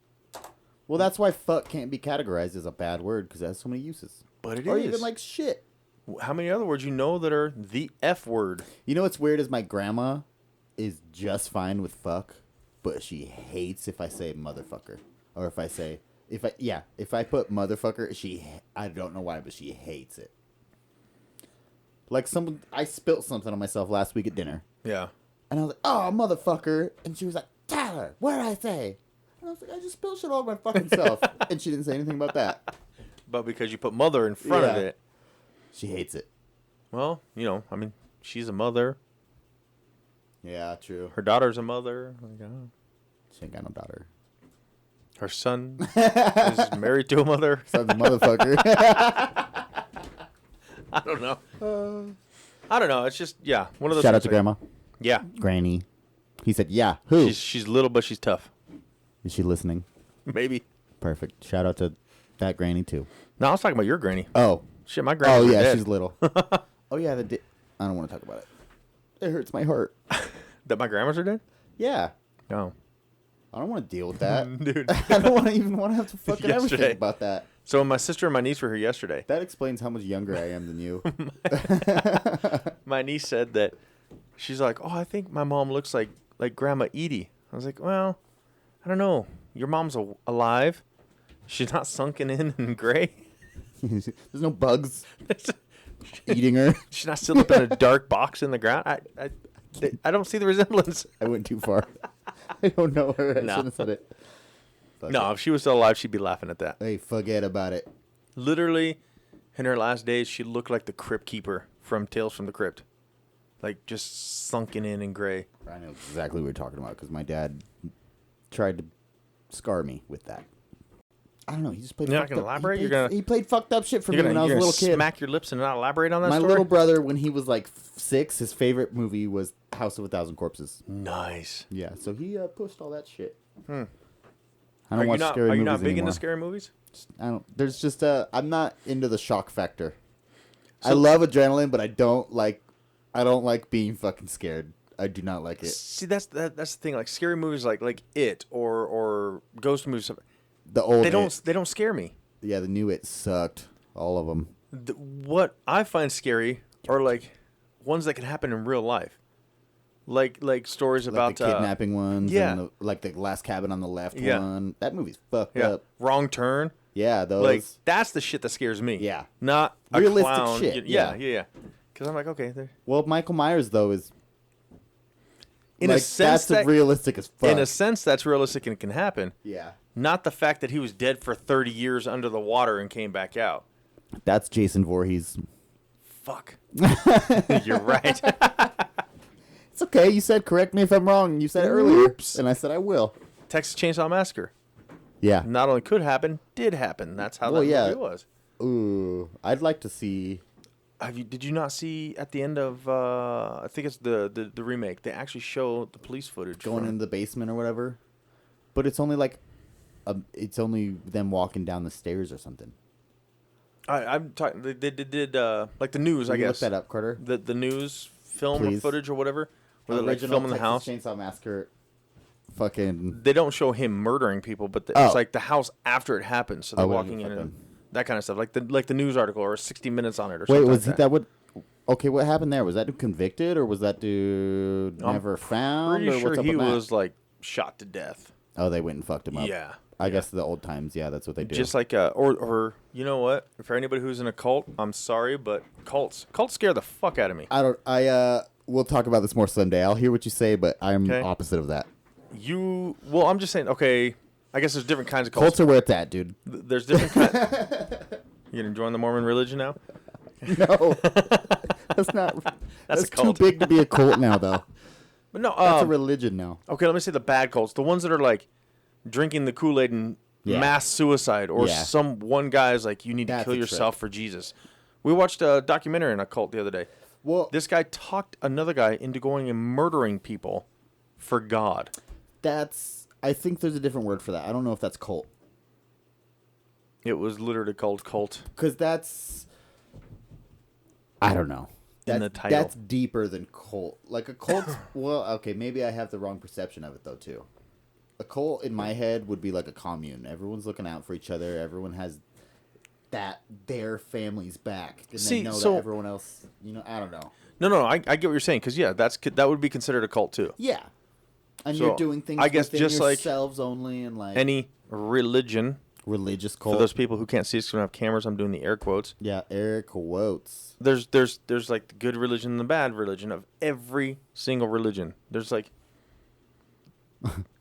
Well, that's why fuck can't be categorized as a bad word because it has so many uses. but it Or is. even like shit. How many other words you know that are the F word? You know what's weird is my grandma is just fine with fuck, but she hates if I say motherfucker. Or if I say... If I put motherfucker, I don't know why, but she hates it. Like I spilt something on myself last week at dinner. Yeah. And I was like, oh, motherfucker. And she was like, Tyler, what did I say? And I was like, I just spilled shit all over my fucking self. And she didn't say anything about that. But because you put mother in front of Yeah. it, She hates it. well, I mean, she's a mother. Yeah, true. Her daughter's a mother. Like, She ain't got no daughter. her son is married to a mother. Son's a motherfucker. I don't know. I don't know. It's just, yeah, one of those. Shout out things to like- Grandma. Yeah. Granny. He said, yeah. Who? She's little, but she's tough. Is she listening? Maybe. Perfect. Shout out to that granny, too. No, I was talking about your granny. Oh. Shit, my granny. Oh, yeah, she's little. Oh, yeah, I don't want to talk about it. It hurts my heart. That my grandmas are dead? Yeah. No. I don't want to deal with that. Dude. I don't even want to have to fucking ever Yesterday. think about that. So my sister and my niece were here yesterday. That explains how much younger I am than you. My niece said that she's like, oh, I think my mom looks like Grandma Edie. I was like, well, I don't know. Your mom's alive. She's not sunken in and gray. There's no bugs eating her. She's not still up in a dark box in the ground. I don't see the resemblance. I went too far. I don't know her. I No. shouldn't have said it. Fuck No, if she was still alive, she'd be laughing at that. it. Hey, forget about it. Literally, in her last days, she looked like the Crypt Keeper from Tales from the Crypt. Like, just sunken in and gray. I know exactly what you're talking about because my dad tried to scar me with that. I don't know. He just played. You're not fucked gonna up- elaborate? He You're played, gonna- he played fucked up shit for me You're when I was a gonna little kid. smack your lips and not elaborate on that My story? little brother, when he was like 6, his favorite movie was House of a Thousand Corpses. Nice. Yeah, so he pushed all that shit. I Are don't you watch not, scary are you movies not big anymore. into scary movies? I don't. There's just I'm not into the shock factor. I So- love adrenaline, but I don't like being fucking scared. I do not like it. See, that's the thing. Like scary movies, like It or ghost movies, The old they It. don't scare me. Yeah, the new It sucked. All of them. What I find scary are like ones that can happen in real life, like stories Like about the kidnapping ones. yeah. And like the Last Cabin on the Left Yeah. one. That movie's fucked yeah, up. Wrong Turn. Yeah, those. Like that's the shit that scares me. Yeah. not a Realistic clown. shit, Yeah, yeah. yeah. Because I'm like, okay, Well, Michael Myers though is. in a like, sense that's that realistic as fuck. in a sense that's realistic and it can happen. Yeah. Not the fact that he was dead for 30 years under the water and came back out. That's Jason Voorhees. Fuck. You're right. It's okay. You said correct me if I'm wrong. You said it earlier, and I said I will. Texas Chainsaw Massacre. Yeah. Not only could happen, did happen. That's how Well, that yeah. movie was. Ooh, I'd like to see. Did you not see at the end of I think it's the remake? They actually show the police footage Going from- in the basement or whatever, but it's only like, it's only them walking down the stairs or something. I'm talking. They did like the news, I Will you guess. look that up, Carter. The news film or Please. footage or whatever, where they're like Original filming the Texas house. Chainsaw Massacre. Fucking. They don't show him murdering people, but Oh. it's like the house after it happens. So they're Oh, wait, walking in fuck and them. that kind of stuff, like the news article or 60 Minutes on it or Wait, something. was like that what? Okay, what happened there? Was that dude convicted or was that dude I'm never found? Pretty or sure what's up he with that? was like shot to death. Oh, they went and fucked him up. Yeah. I guess the old times. Yeah, that's what they do. Just like or you know what? For anybody who's in a cult, I'm sorry, but cults scare the fuck out of me. We'll talk about this more someday. I'll hear what you say, but I'm Okay. opposite of that. Well, I'm just saying. Okay, I guess there's different kinds of cults. Cults are where it's at, dude. There's different kinds. You gonna join the Mormon religion now? No, that's not. That's a too cult. big to be a cult now, though. But no. That's a religion now. Okay, let me say the bad cults, the ones that are like drinking the Kool-Aid and Yeah. mass suicide, or Yeah. some one guy's like, you need to That's kill a yourself for Jesus. We watched a documentary on a cult the other day. Well, This guy talked another guy into going and murdering people for God. that's. I think there's a different word for that. I don't know if that's cult. It was literally called cult. Because that's. I don't know. In the title. That's deeper than cult. Like a cult. Well, okay, maybe I have the wrong perception of it though too. A cult in my head would be like a commune. Everyone's looking out for each other. Everyone has their family's back, and See, they know so- that everyone else. I don't know. No, I get what you're saying, because, yeah, that would be considered a cult, too. Yeah, and So, you're doing things. I guess within just like yourselves only, and like Any religion, religious cult. for those people who can't see us because we don't have cameras, I'm doing the air quotes. Yeah, air quotes. There's like the good religion and the bad religion of every single religion. There's like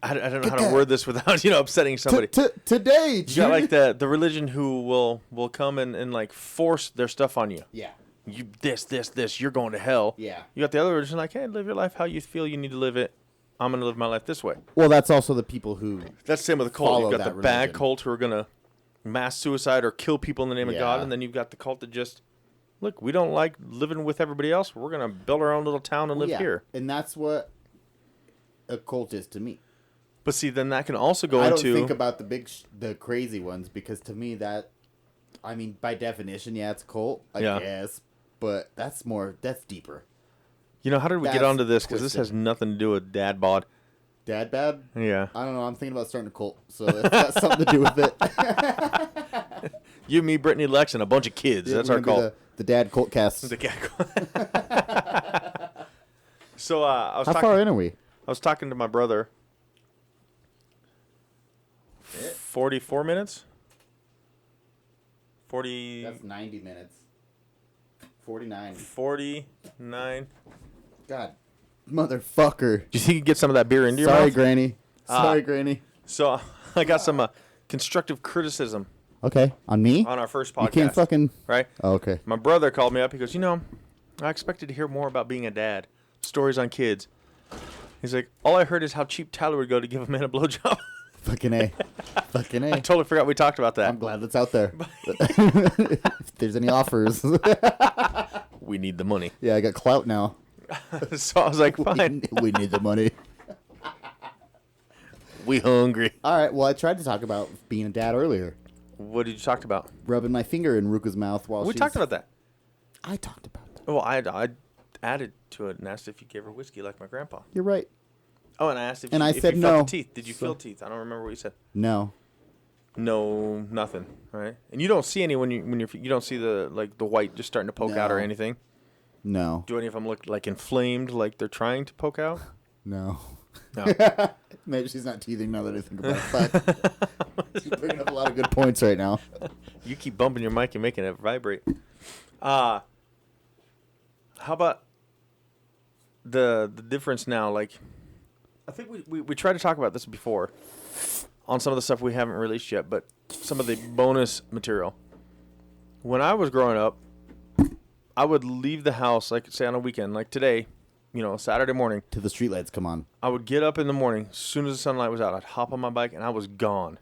I don't know how to word this without upsetting somebody. Today, You got like the religion who will come and like force their stuff on you. yeah, You this you're going to hell. yeah. You got the other religion like, hey, live your life how you feel you need to live it. I'm gonna live my life this way. Well, that's also the people who. That's the same with the cult. Follow You've got the that bad religion. cult who are gonna mass suicide or kill people in the name of God, Yeah. and then you've got the cult that just look, we don't like living with everybody else. We're gonna build our own little town and live Yeah, here. and that's what a cult is to me. But see, then that can also go I don't into think about the crazy ones because to me that, I mean, by definition, yeah, it's a cult, I Yeah. guess, but that's deeper. how did we get that's onto this? Because this has twisted. nothing to do with dad bod. Dad bad? Yeah, I don't know. I'm thinking about starting a cult, so it's got something to do with it. you, me, Brittany, Lex, and a bunch of kids. That's We're our gonna be cult. The dad cult cast. The cat. So I was How talking. far in are we? I was talking to my brother. 44 minutes. 40. That's 90 minutes. 49. 49. God, motherfucker. Do you think you could get some of that beer into your Sorry, mouth? Granny. Sorry, Granny. So I got some constructive criticism Okay, on me? on our first podcast. You can't fucking. Right? Oh, okay. My brother called me up. He goes, I expected to hear more about being a dad. Stories on kids. He's like, all I heard is how cheap Tyler would go to give a man a blowjob. Fucking A. Fucking I A. totally forgot we talked about that. I'm glad that's out there. If there's any offers. We need the money. Yeah, I got clout now. So I was like, fine. We need the money. We hungry. All right, well, I tried to talk about being a dad earlier. What did you talk about? Rubbing my finger in Ruka's mouth while We she's... talked about that. I talked about that. Well, I added to it and asked if you gave her whiskey like my grandpa. You're right. Oh, and I asked if And you, I if said you felt no. the teeth. Did you feel teeth? I don't remember what you said. No. No, nothing. Right? And you don't see any when you don't see the white just starting to poke out or No. anything. No. Do any of them look like inflamed, like they're trying to poke out? No. No. Maybe she's not teething now that I think about it. But you're bringing up a lot of good points right now. You keep bumping your mic and making it vibrate. How about the difference now? Like, I think we tried to talk about this before on some of the stuff we haven't released yet, but some of the bonus material. When I was growing up, I would leave the house, like, say, on a weekend, like today, Saturday morning. Till the streetlights come on. I would get up in the morning, as soon as the sunlight was out, I'd hop on my bike, and I was gone,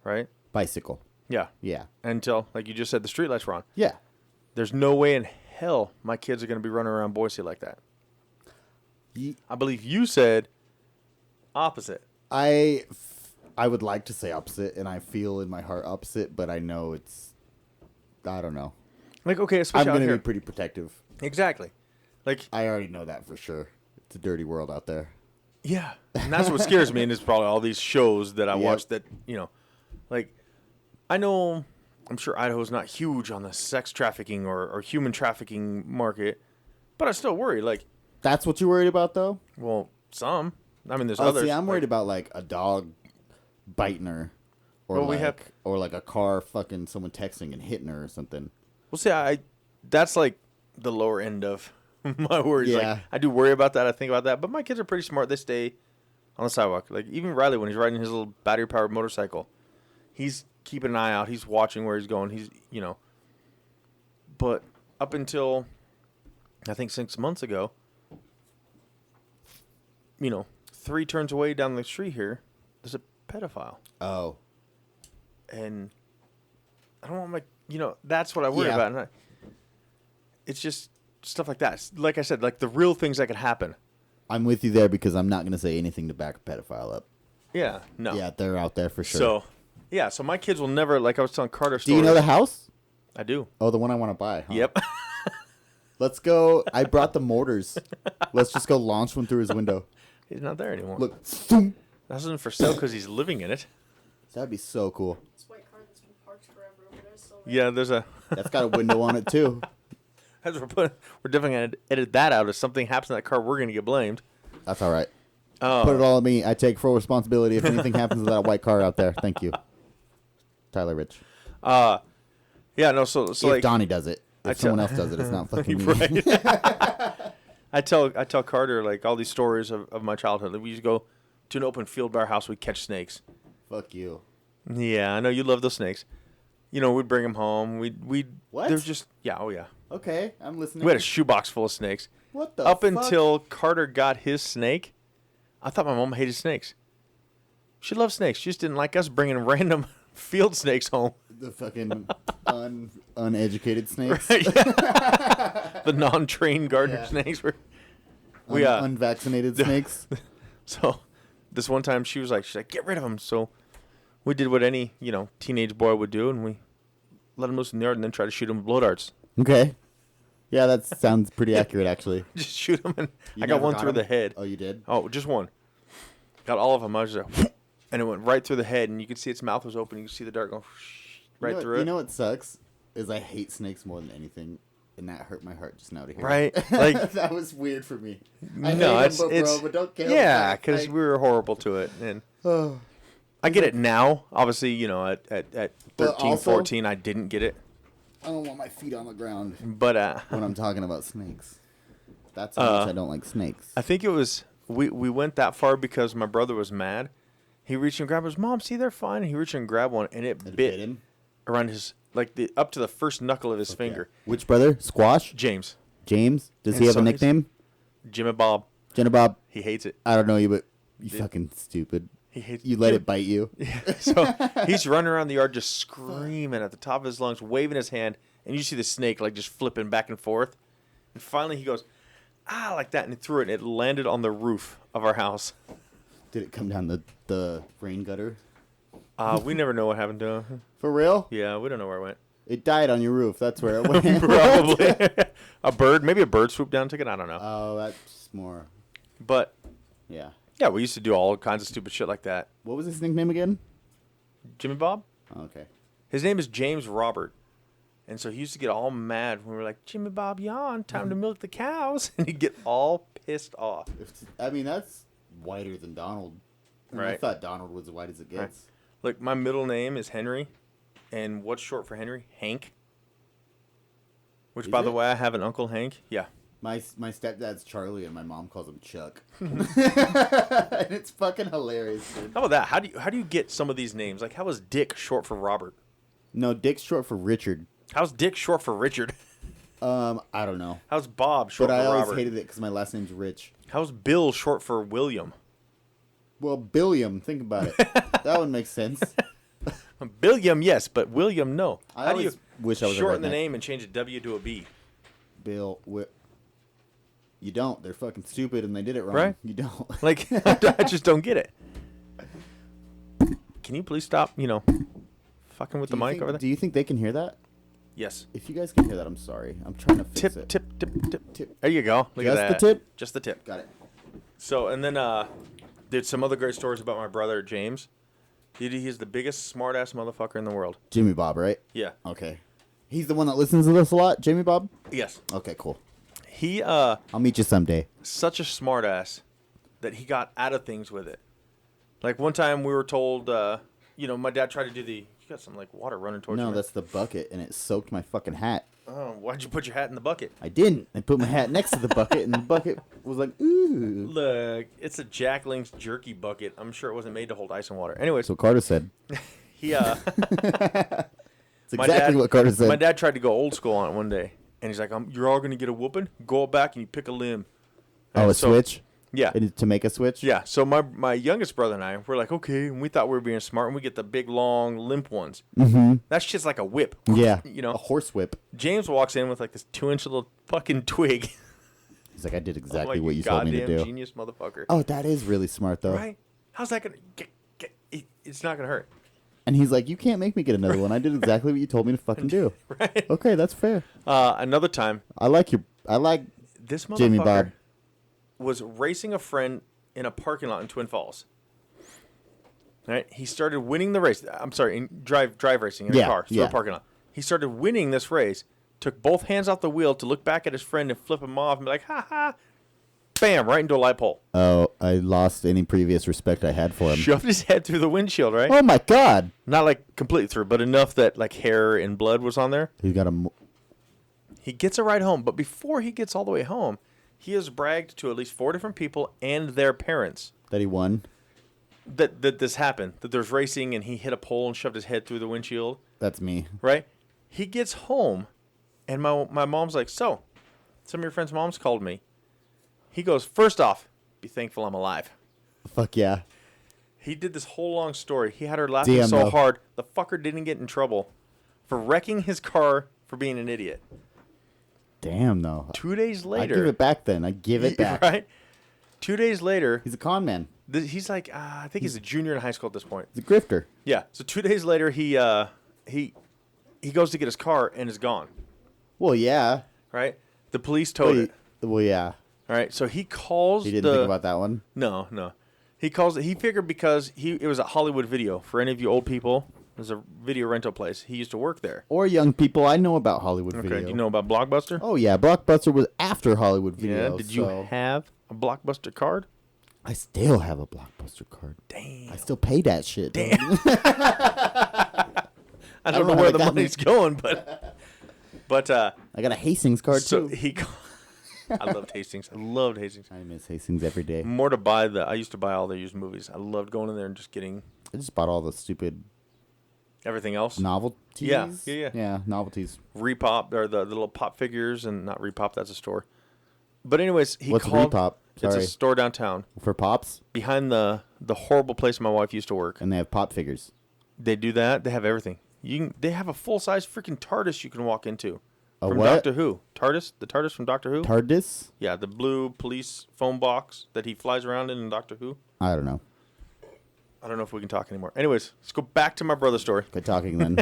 right? Bicycle. Yeah. Yeah. Until, like you just said, the streetlights were on. Yeah. There's no way in hell my kids are going to be running around Boise like that. I believe you said opposite. I would like to say opposite, and I feel in my heart opposite, but I know it's I don't know. Like, okay, I'm especially out gonna here. be pretty protective. Exactly. Like, I already know that for sure. It's a dirty world out there. yeah, and that's what scares me, and it's probably all these shows that I Yep. watch that, like, I know, I'm sure Idaho's not huge on the sex trafficking or human trafficking market, but I still worry, like, That's what you're worried about, though? well, some. I mean, there's Oh, others. see, I'm worried like, about like a dog biting her, or Well, we like, have- or like a car fucking someone texting and hitting her or something. Well, see, that's like the lower end of my worries. Yeah. Like, I do worry about that. I think about that, but my kids are pretty smart. They stay on the sidewalk. Like, even Riley, when he's riding his little battery-powered motorcycle, he's keeping an eye out. He's watching where he's going. He's, But up until, I think 6 months ago, 3 turns away down the street here, there's a pedophile. Oh, And I don't want that's what I worry Yeah. about. And it's just stuff like that. Like I said, like the real things that could happen. I'm with you there because I'm not gonna say anything to back a pedophile up. Yeah, no. Yeah, they're out there for sure. So, so my kids will never, like I was telling Carter do you know the house? I do. Oh, the one I want to buy. Huh? Yep. Let's go. I brought the mortars. Let's just go launch one through his window. He's not there anymore. Look, zoom. That isn't for sale because he's living in it. That'd be so cool. This white car that's been parked forever over there. So Yeah, there's a. That's got a window on it too. As we're definitely going to edit that out. If something happens to that car, we're going to get blamed. That's all right. Oh. Put it all on me. I take full responsibility if anything happens to that white car out there. Thank you, Tyler Rich. Yeah, no, so If like. Donnie does it, if I someone tell- else does it, it's not fucking me. Right. I tell Carter like all these stories of my childhood. Like, we used to go to an open field by our house. We'd catch snakes. Fuck you. Yeah, I know you love those snakes. We'd bring them home. We'd What? They're just oh yeah. Okay, I'm listening. We had a shoebox full of snakes. What the Up fuck? until Carter got his snake, I thought my mom hated snakes. She loved snakes. She just didn't like us bringing random field snakes home. the fucking uneducated snakes. The non-trained gardener Yeah. snakes were. We Unvaccinated snakes. So this one time she's like, get rid of them. So we did what any, teenage boy would do, and we let them loose in the yard and then try to shoot them with blow darts. Okay. Yeah, that sounds pretty accurate, actually. Just shoot them, and You I got never one through 'em? the head. Oh, you did? Oh, just one. Got all of them. I was just like, and it went right through the head, and you could see its mouth was open. You could see the dart going right through You it. know what sucks? Is I hate snakes more than anything. And that hurt my heart just now to hear. Right? Like- that was weird for me. I No, hate it's them, it's bro, but don't kill yeah, them. because we were horrible to it, and Oh. I get it now. Obviously, at 13, also- 14, I didn't get it, I don't want my feet on the ground but when I'm talking about snakes. That's how much I don't like snakes. I think it was we went that far because my brother was mad. He reached and grabbed his mom. See, they're fine. And he reached and grabbed one, and it It bit him? around his up to the first knuckle of his finger. Yeah. Which brother? Squash? James, James? Does And he have so a he's- nickname? Jimmy Bob, Jenna Bob? he hates it. I don't know you, but you fucking stupid. He hates You let Jim- it bite you. So he's running around the yard just screaming at the top of his lungs, waving his hand, and you see the snake like just flipping back and forth. And finally he goes, like that, and he threw it, and it landed on the roof of our house. Did it come down the rain gutter? We never know what happened to him. For real? Yeah, we don't know where it went. It died on your roof. That's where it went. Probably. Maybe a bird swooped down and took it. I don't know. Oh, that's more. But Yeah. yeah, we used to do all kinds of stupid shit like that. What was his nickname again? Jimmy Bob? Oh, okay. His name is James Robert. And so he used to get all mad when we were like, Jimmy Bob yawn, time to milk the cows. And he'd get all pissed off. I mean, that's whiter than Donald. I mean, I Right. thought Donald was as white as it Right. gets. Look, my middle name is Henry. And what's short for Henry? Hank. Which, Is by the it? way, I have an Uncle Hank. Yeah. My stepdad's Charlie, and my mom calls him Chuck. And it's fucking hilarious, dude. How about that? How do you get some of these names? Like, how is Dick short for Robert? No, Dick's short for Richard. How's Dick short for Richard? I don't know. How's Bob short But for I always Robert? hated it because my last name's Rich. How's Bill short for William? Well, Billiam, think about it. That would make sense. Billiam, yes, but William, no. I How do you always wish I was a shorten the redneck. name and change a W to a B? Bill, you don't. They're fucking stupid, and they did it wrong. Right. You don't. Like, I just don't get it. Can you please stop, fucking with the mic over there? Do you think they can hear that? Yes. If you guys can hear that, I'm sorry. I'm trying to fix it. Tip. There you go. Look Just at the that. tip? Just the tip. Got it. So, and then, dude, some other great stories about my brother, James. Dude, he's the biggest smart-ass motherfucker in the world. Jimmy Bob, right? Yeah. Okay. He's the one that listens to this a lot, Jimmy Bob? Yes. Okay, cool. He, I'll meet you someday. such a smart-ass that he got out of things with it. Like, one time we were told, my dad tried to do you got some, like, water running towards you. No, man. that's the bucket, and it soaked my fucking hat. Oh, why'd you put your hat in the bucket? I didn't. I put my hat next to the bucket, and the bucket was like, ooh. Look, it's a Jack Link's jerky bucket. I'm sure it wasn't made to hold ice and water. Anyways, So Carter said. he, It's my exactly dad- what Carter said. My dad tried to go old school on it one day, and he's like, "You're all gonna get a whooping. Go back and you pick a limb." Oh, And a switch? Yeah, To make a switch? yeah. So my youngest brother and I were like, okay, and we thought we were being smart, and we get the big long limp ones. Mm-hmm. That shit's like a whip. Yeah. You know. A horse whip. James walks in with like this 2-inch little fucking twig. He's like, I did I'm exactly like, what you told me to goddamn do. genius motherfucker. Oh, that is really smart, though. Right? How's that gonna it's not gonna hurt. And he's like, you can't make me get another one. I did exactly what you told me to fucking do. Right? Okay, that's fair. Another time, I like this motherfucker Jimmy Bob. was racing a friend in a parking lot in Twin Falls. Right? He started winning the race. I'm sorry, in drive racing in a car through a parking lot. He started winning this race, took both hands off the wheel to look back at his friend and flip him off and be like, ha ha, bam, right into a light pole. Oh, I lost any previous respect I had for him. Shoved his head through the windshield, right? Oh, my God. Not like completely through, but enough that like hair and blood was on there. He's got a... He gets a ride home, but before he gets all the way home, he has bragged to at least 4 different people and their parents That he won. that this happened, that there's racing and he hit a pole and shoved his head through the windshield, That's me. right? He gets home, and my mom's like, so, some of your friends' moms called me. He goes, first off, be thankful I'm alive. Fuck yeah. He did this whole long story. He had her laughing Damn, so though. hard, the fucker didn't get in trouble for wrecking his car for being an idiot. Damn, though. 2 days I later. give it back then. I give it back. Right? 2 days later, He's a con man. he's like, I think he's a junior in high school at this point. He's a grifter. Yeah. So 2 days later, he goes to get his car and is gone. Well, yeah. Right. The police towed it. Well, yeah. All right. So he calls. He didn't think about that one. No. He calls. He figured because it was a Hollywood Video. For any of you old people, there's a video rental place. He used to work there. Or young people. I know about Hollywood Okay. Video. Do you know about Blockbuster? Oh, yeah. Blockbuster was after Hollywood Video. Yeah. Did you so- have a Blockbuster card? I still have a Blockbuster card. Damn. I still pay that shit. Damn. I don't know how where it the got me. money's going, but I got a Hastings card, so too. I loved Hastings. I loved Hastings. I miss Hastings every day. More to buy I used to buy all their used movies. I loved going in there and just getting I just bought all the stupid everything else. novelties. Yeah. Yeah, novelties. Repop or the little pop figures and not Repop. That's a store. But anyways, he What's called. Repop? It's Sorry. a store downtown For Pops, behind the horrible place my wife used to work. and they have Pop figures. They do that. They have everything. They have a full size freaking TARDIS you can walk into. A From what? Doctor Who. TARDIS? The TARDIS from Doctor Who? TARDIS? Yeah, the blue police phone box that he flies around in Doctor Who. I don't know. I don't know if we can talk anymore. Anyways, let's go back to my brother's story. Good talking then.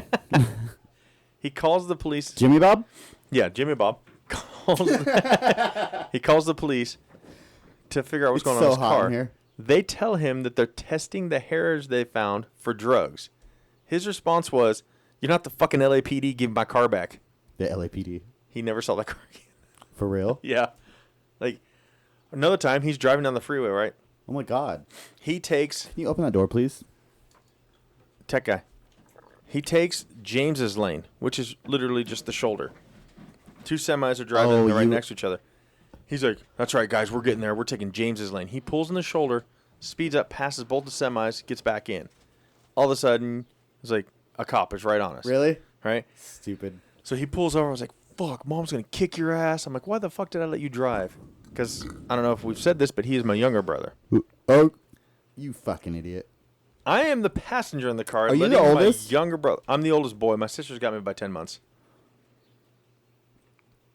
He calls the police. Jimmy Bob? Yeah, Jimmy Bob. He calls the police to figure out what's going on so in his hot in car. here. They tell him that they're testing the hairs they found for drugs. His response was, "You're not the fucking LAPD. Give my car back." The LAPD. He never saw that car again. For real? Yeah. Like, another time, he's driving down the freeway, right? Oh my God. He takes, Can you open that door, please? tech guy, he takes James's lane, which is literally just the shoulder. 2 semis are driving Oh, they're right you- next to each other. He's like, that's right, guys, we're getting there. We're taking James's lane. He pulls in the shoulder, speeds up, passes both the semis, gets back in. All of a sudden, it's like a cop is right on us. Really? Right? Stupid. So he pulls over. I was like, fuck, mom's going to kick your ass. I'm like, why the fuck did I let you drive? Because I don't know if we've said this, but he is my younger brother. Oh, you fucking idiot. I am the passenger in the car. Are you the letting oldest? My younger brother. I'm the oldest boy. My sister's got me by 10 months.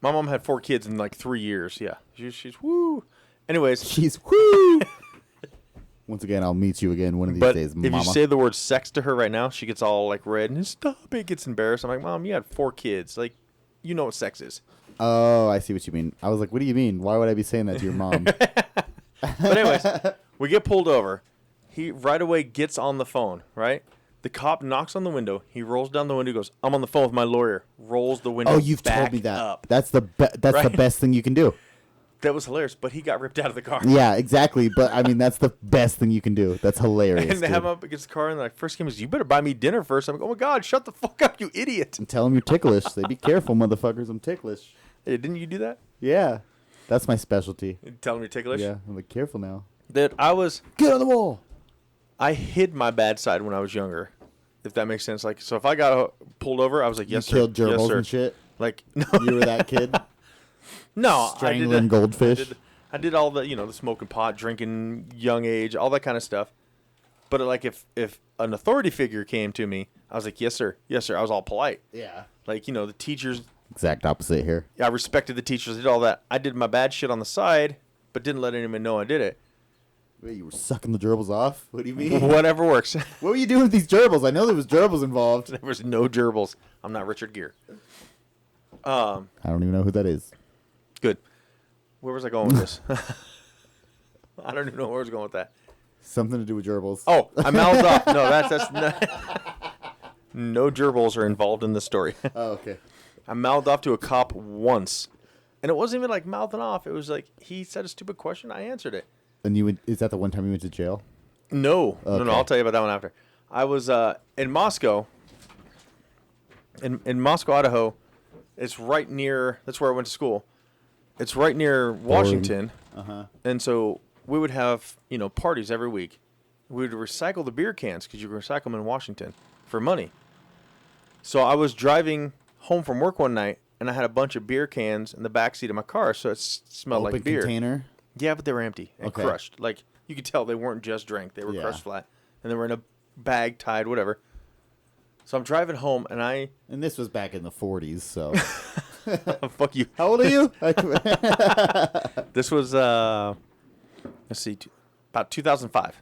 My mom had 4 kids in like 3 years. Yeah. She's woo. Anyways, She's whoo. Once again, I'll meet you again one of these But days, if Mama. you say the word sex to her right now, she gets all like red and stop it, gets embarrassed. I'm like, Mom, you had 4 kids. Like, you know what sex is. Oh, I see what you mean. I was like, what do you mean? Why would I be saying that to your mom? But anyways, we get pulled over. He right away gets on the phone, right? The cop knocks on the window. He rolls down the window, goes, I'm on the phone with my lawyer. Rolls the window Oh, you've back told me that. up. That's the Right? best thing you can do. That was hilarious, but he got ripped out of the car. Yeah, exactly. But I mean, that's the best thing you can do. That's hilarious. And they have dude. him up against the car, and like, first came is, you better buy me dinner first. I'm like, oh my God, shut the fuck up, you idiot. And tell them you're ticklish. Say, be careful, motherfuckers. I'm ticklish. Hey, didn't you do that? Yeah, that's my specialty. Tell him you're ticklish? Yeah, I'm like, careful now. That Get on the wall. I hid my bad side when I was younger, if that makes sense. Like, so if I got pulled over, I was like, yes, you sir. killed gerbils yes, sir. and shit. Like, no. You were that kid No, strangling goldfish. I did all the, the smoking pot, drinking, young age, all that kind of stuff. But like, if an authority figure came to me, I was like, yes, sir. Yes, sir. I was all polite. Yeah. Like, the teachers, Exact opposite here. I respected the teachers, did all that. I did my bad shit on the side, but didn't let anyone know I did it. Wait, you were sucking the gerbils off? What do you mean? Whatever works. What were you doing with these gerbils? I know there was gerbils involved. There was no gerbils. I'm not Richard Gere. I don't even know who that is. Good. Where was I going with this? I don't even know where I was going with that. Something to do with gerbils. Oh, I mouthed off. No, that's no gerbils are involved in the story. Oh, okay. I mouthed off to a cop once, and it wasn't even like mouthing off. It was like he said a stupid question, I answered it. And is that the one time you went to jail? No, no, Okay. I'll tell you about that one after. I was in Moscow. In Moscow, Idaho. It's right near. That's where I went to school. It's right near Washington. Uh-huh. And so we would have, parties every week. We would recycle the beer cans because you can recycle them in Washington for money. So I was driving home from work one night, and I had a bunch of beer cans in the backseat of my car, so it smelled Open like beer. container. Yeah, but they were empty and Okay. crushed. Like, you could tell they weren't just drank. They were Yeah. crushed flat. And they were in a bag, tied, whatever. So I'm driving home, and And this was back in the 40s, so. fuck you. How old are you? This was, let's see, about 2005.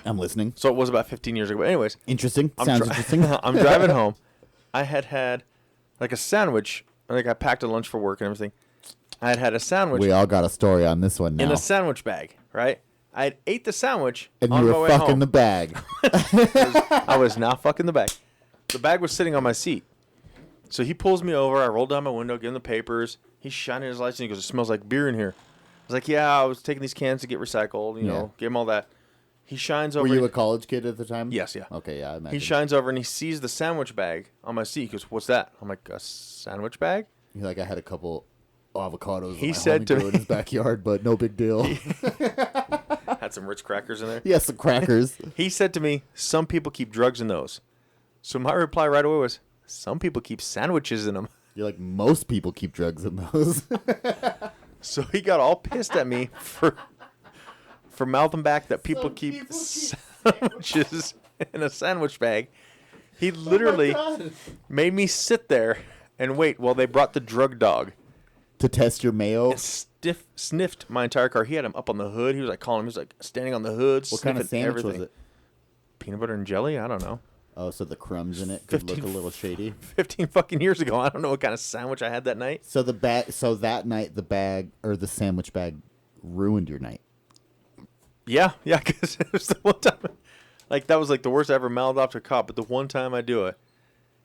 I'm listening. So it was about 15 years ago. But anyways, Interesting. I'm Sounds dri- interesting. I'm driving home. I had like a sandwich. Like I packed a lunch for work and everything. I had a sandwich We all got a story on this one now. in a sandwich bag, right? I had ate the sandwich And on you my were way fucking home. the bag. I was not fucking the bag. The bag was sitting on my seat. So he pulls me over. I roll down my window, give him the papers. He's shining his lights, and he goes, "It smells like beer in here." I was like, "Yeah, I was taking these cans to get recycled. Give him all that." He shines over. Were you a college kid at the time? Yes, yeah. Okay, yeah, I imagine. He shines over and he sees the sandwich bag on my seat. He goes, "What's that?" I'm like, "A sandwich bag?" You're like, I had a couple avocados He my said homie to grew me- in his backyard, but no big deal. Had some Ritz crackers in there. Yes, some crackers. He said to me, "Some people keep drugs in those." So my reply right away was, "Some people keep sandwiches in them." You're like, most people keep drugs in those. So he got all pissed at me for mouthing back that people Some keep people keep sandwiches in a sandwich bag. He literally made me sit there and wait while they brought the drug dog. To test your mayo. And sniffed my entire car. He had him up on the hood. He was like calling him. He was like standing on the hood. What kind of sniffing sandwich everything. was it? Peanut butter and jelly? I don't know. Oh, so the crumbs in it could look a 15 little shady. 15 fucking years ago. I don't know what kind of sandwich I had that night. So so that night the bag or the sandwich bag ruined your night. Yeah, because it was the one time. Like, that was like the worst I ever mouthed off to a cop. But the one time I do it,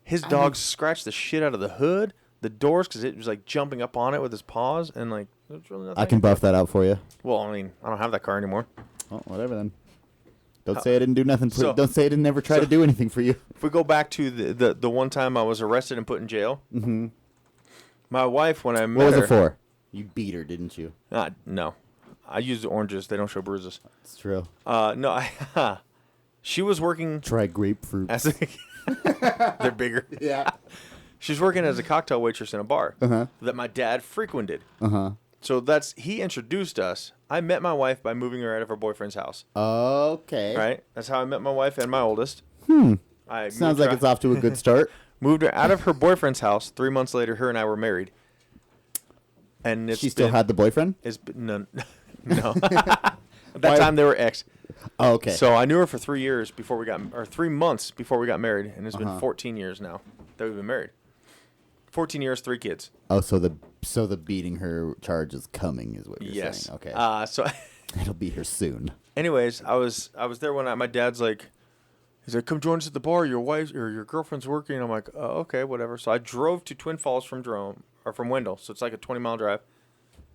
his dog scratched the shit out of the hood, the doors, because it was like jumping up on it with his paws. And like, there was really nothing. I can buff that out for you. Well, I mean, I don't have that car anymore. Oh, whatever then. Don't say I didn't do nothing. so- Don't say I didn't never try to do anything for you. If we go back to the one time I was arrested and put in jail, my wife, when I met What was her, it for? You beat her, didn't you? No, I used oranges. They don't show bruises. It's true. No, she was working Try grapefruit. as a. They're bigger. Yeah. She's working as a cocktail waitress in a bar that my dad frequented. So he introduced us. I met my wife by moving her out of her boyfriend's house. Okay. Right? That's how I met my wife and my oldest. I Sounds moved like her- it's off to a good start. Moved her out of her boyfriend's house. 3 months later, her and I were married. And She still had the boyfriend? It's been, no. At that Why- time, they were ex. Oh, okay. So I knew her for 3 years before we got, or 3 months before we got married, and it's been Uh-huh. 14 years now that we've been married. 14 years, 3 kids. oh, so the beating her charge is coming, is what you're Yes. saying. Okay. So, It'll be here soon. anyways, I was there one night. My dad's like, he's like, come join us at the bar. Your wife or your girlfriend's working. I'm like, oh, okay, whatever. So I drove to Twin Falls from from Wendell. So it's like a 20-mile drive.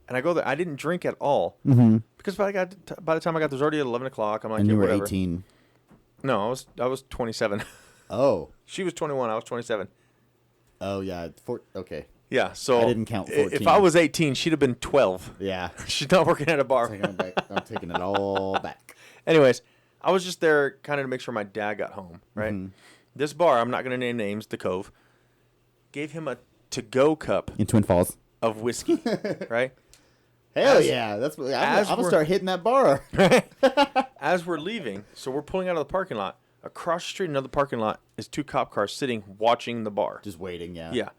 And I go there. I didn't drink at all Mm-hmm. because by the time I got there, it was already at 11 o'clock. I'm like, And yeah, you were whatever. 18. No, I was 27. Oh. She was 21. I was 27. Oh, yeah. Okay. Yeah. So I didn't count If 14. I was 18, she'd have been 12. Yeah. She's not working at a bar. I'm taking it all back. Anyways, I was just there kind of to make sure my dad got home, right? Mhm. This bar, I'm not going to name names, the Cove, gave him a to-go cup In Twin Falls. of whiskey, right? Hell As- yeah. That's what I'm as going to we're- start hitting that bar. As we're leaving, so we're pulling out of the parking lot. Across the street, another parking lot, is 2 cop cars sitting watching the bar. Just waiting, yeah. Yeah.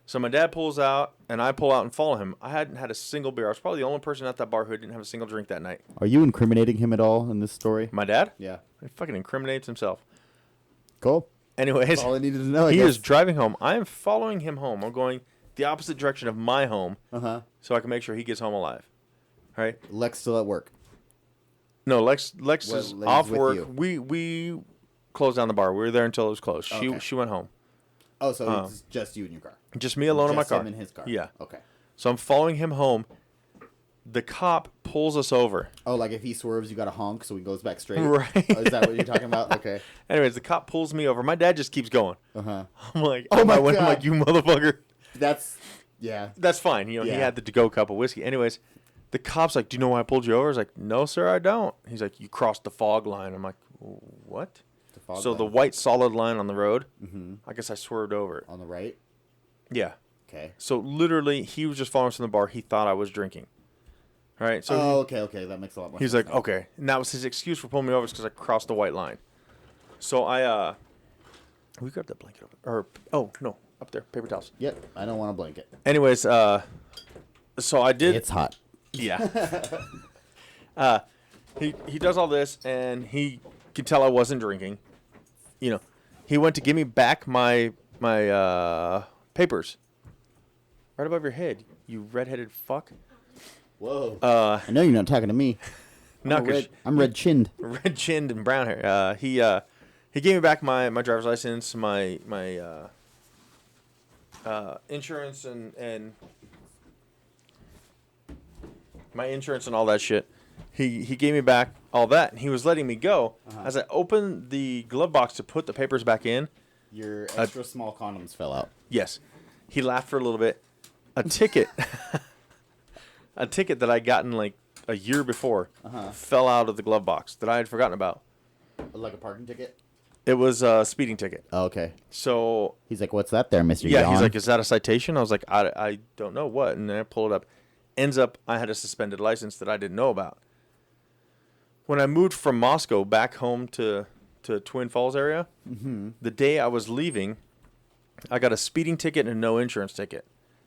So my dad pulls out, and I pull out and follow him. I hadn't had a single beer. I was probably the only person at that bar who didn't have a single drink that night. Are you incriminating him at all in this story? My dad? Yeah. He fucking incriminates himself. Cool. Anyways, That's all I needed to know. I he guess. is driving home. I am following him home. I'm going the opposite direction of my home Uh-huh. so I can make sure he gets home alive. Right? Lex still at work. No, Lex Well, is Lex off with work. you. We closed down the bar. We were there until it was closed. Okay. She went home. Oh, so it's just you in your car. Just me alone in my Just car. him in his car. Yeah. Okay. So I'm following him home. The cop pulls us over. Oh, like if he swerves, you got to honk so he goes back straight? Right. Oh, is that what you're talking about? Okay. Anyways, the cop pulls me over. My dad just keeps going. Uh-huh. I'm like, Oh my I'm God. like, you motherfucker. That's, yeah. That's fine. You know, he Yeah. had the to-go cup of whiskey. Anyways, the cop's like, do you know why I pulled you over? I was like, no, sir, I don't. He's like, you crossed the fog line. I'm like, what? The fog So line. the white solid line on the road, Mhm. I guess I swerved over it. On the right? Yeah. Okay. So literally, he was just following us from the bar. He thought I was drinking. All right. So Oh, okay. That makes a lot more he's sense. like, now. okay. And that was his excuse for pulling me over because I crossed the white line. So we grabbed that blanket over. Or, oh, no. Up there. Paper towels. Yep. I don't want a blanket. Anyways, so I did. It's hot. Yeah. He does all this, and he could tell I wasn't drinking. You know, he went to give me back my papers. Right above your head, you redheaded fuck. Whoa. Uh, I know you're not talking to me. no, I'm red-chinned. red chinned and brown hair. He gave me back my driver's license, my insurance and my insurance and all that shit. He gave me back all that, and he was letting me go. As I opened the glove box to put the papers back in, Your extra small condoms fell out. yes, he laughed for a little bit. A ticket, a ticket that I gotten like a year before, fell out of the glove box that I had forgotten about. Like a parking ticket? It was a speeding ticket. Oh, okay. So He's like, what's that there, Mr. yeah, Yawn? he's like, is that a citation? I was like, I don't know what. And then I pull it up. Ends up, I had a suspended license that I didn't know about. When I moved from Moscow back home to Twin Falls area, the day I was leaving, I got a speeding ticket and a no insurance ticket.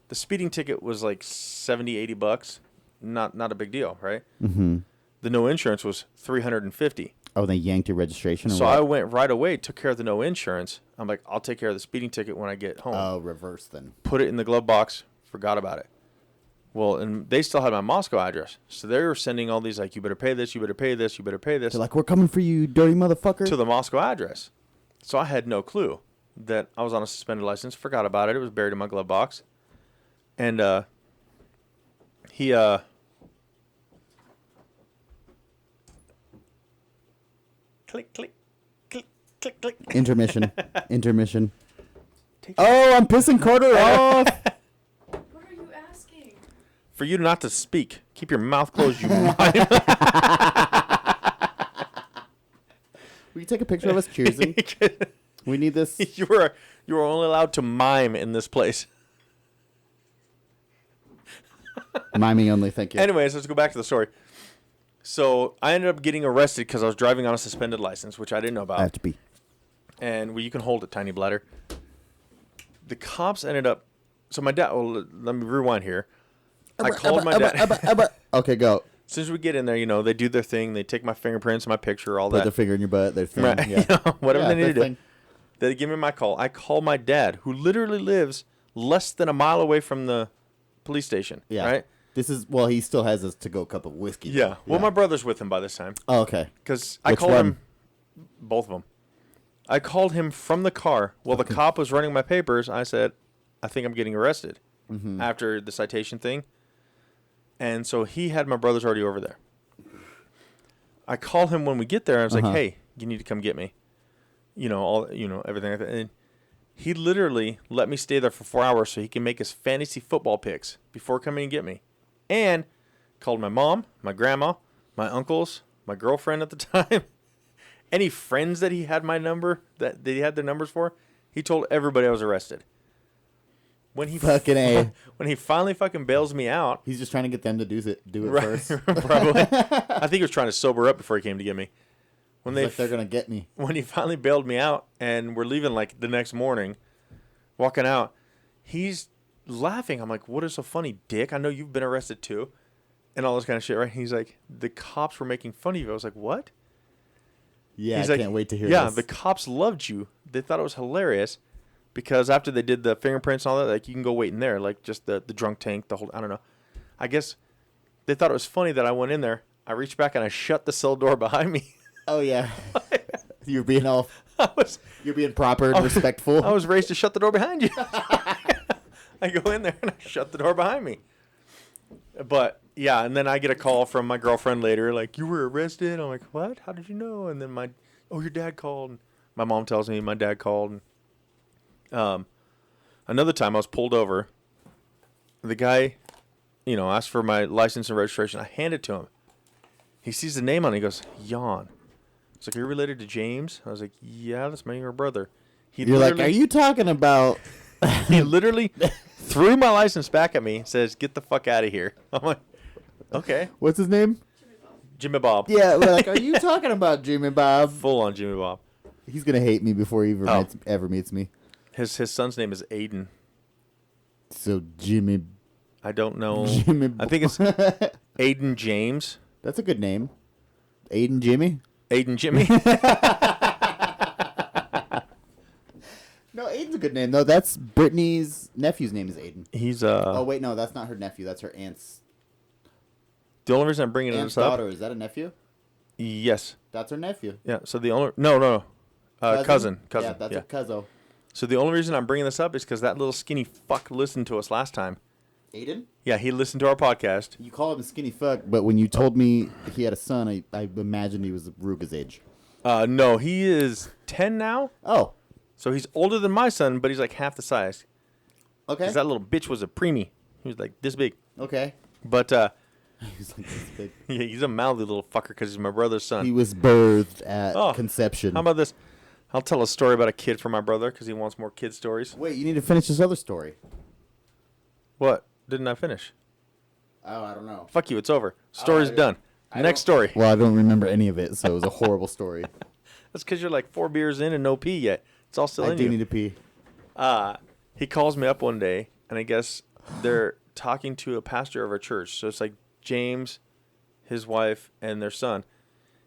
The speeding ticket was like $70-$80. Not a big deal, right? Mm-hmm. The no insurance was $350. Oh, they yanked your registration? Or So what? I went right away, took care of the no insurance. I'm like, I'll take care of the speeding ticket when I get home. Oh, reverse then. Put it in the glove box, forgot about it. Well, and they still had my Moscow address. So they were sending all these, like, you better pay this, you better pay this, you better pay this, They're like, we're coming for you, dirty motherfucker. to the Moscow address. So I had no clue that I was on a suspended license, forgot about it. It was buried in my glove box. And he click, click, click, click, click. Intermission. Intermission. Oh, I'm pissing Carter off. What are you asking? For you not to speak. Keep your mouth closed, you mime. Will you take a picture of us cheersing? We need this. you were only allowed to mime in this place. Miming only, thank you. Anyways, let's go back to the story. So I ended up getting arrested because I was driving on a suspended license, which I didn't know about. I have to be. And well, you can hold it, tiny bladder. The cops ended up. So my dad. Well, let me rewind here. I called my dad. Okay, go. As soon as we get in there, they do their thing. They take my fingerprints, my picture, all Put that. their finger in your butt. Their thing. Right. Yeah. Whatever Yeah, they need their to do. thing. They give me my call. I call my dad, who literally lives less than a mile away from the police station. Yeah. Right? He still has his to-go cup of whiskey. Yeah. Well, my brother's with him by this time. Oh, okay. Because I Which called one? him. Both of them. I called him from the car while the cop was running my papers. I said, I think I'm getting arrested after the citation thing. And so he had my brothers already over there. I call him when we get there. I was like, hey, you need to come get me. Everything like that. And he literally let me stay there for 4 hours so he can make his fantasy football picks before coming and get me. And called my mom, my grandma, my uncles, my girlfriend at the time. Any friends that he had my number, that he had their numbers for, he told everybody I was arrested. When he Fucking A. When he finally fucking bails me out. He's just trying to get them to do it Right, first. probably. I think he was trying to sober up before he came to get me. When He's like, they're going to get me. When he finally bailed me out and we're leaving like the next morning, walking out, he's laughing. I'm like, what is so funny, dick? I know you've been arrested too. And all this kind of shit, right? He's like, the cops were making fun of you. I was like, what? Yeah, He's I like, can't wait to hear yeah, this. the cops loved you. They thought it was hilarious because after they did the fingerprints and all that, like, you can go wait in there, like just the drunk tank, the whole, I don't know. I guess they thought it was funny that I went in there. I reached back and I shut the cell door behind me. Oh, yeah. You're being you're being proper and I respectful. was raised to shut the door behind you. I go in there and I shut the door behind me. But yeah, and then I get a call from my girlfriend later, like, you were arrested. I'm like, what? How did you know? And then your dad called. And my mom tells me my dad called. And, another time I was pulled over. The guy, asked for my license and registration. I hand it to him. He sees the name on it. He goes, Jan. He's like, are you related to James? I was like, yeah, that's my younger brother. You're like, are you talking about... He literally threw my license back at me, says, get the fuck out of here. I'm like, okay. What's his name? Jimmy Bob. Yeah, we're like, are you talking about Jimmy Bob? Full on Jimmy Bob. He's going to hate me before he ever meets me. His son's name is Aiden. So Jimmy... I don't know. Jimmy I think it's Aiden James. That's a good name. Aiden Jimmy? Aiden Jimmy. No, Aiden's a good name, though. That's Brittany's nephew's name is Aiden. He's Oh, wait, no, that's not her nephew. That's her aunt's the only reason I'm bringing this up. daughter. Is that a nephew? Yes. That's her nephew. Yeah. So the only no. Cousin. Yeah, that's a cousin. So the only reason I'm bringing this up is because that little skinny fuck listened to us last time. Aiden? Yeah, he listened to our podcast. You call him a skinny fuck, but when you told me he had a son, I imagined he was Ruga's age. No, he is 10 now. Oh, So he's older than my son, but he's like half the size. okay. Because that little bitch was a preemie. He was like this big. Okay. But He's like this big. yeah, he's a mouthy little fucker because he's my brother's son. He was birthed at Oh, conception. How about this? I'll tell a story about a kid for my brother because he wants more kid stories. Wait, you need to finish this other story. What? Didn't I finish? Oh, I don't know. Fuck you, it's over. Story's done. Next story. Well, I don't remember any of it, so it was a horrible story. That's because you're like 4 beers in and no pee yet. It's all still I in do you. need to pee. He calls me up one day, and I guess they're talking to a pastor of our church. So it's like James, his wife, and their son.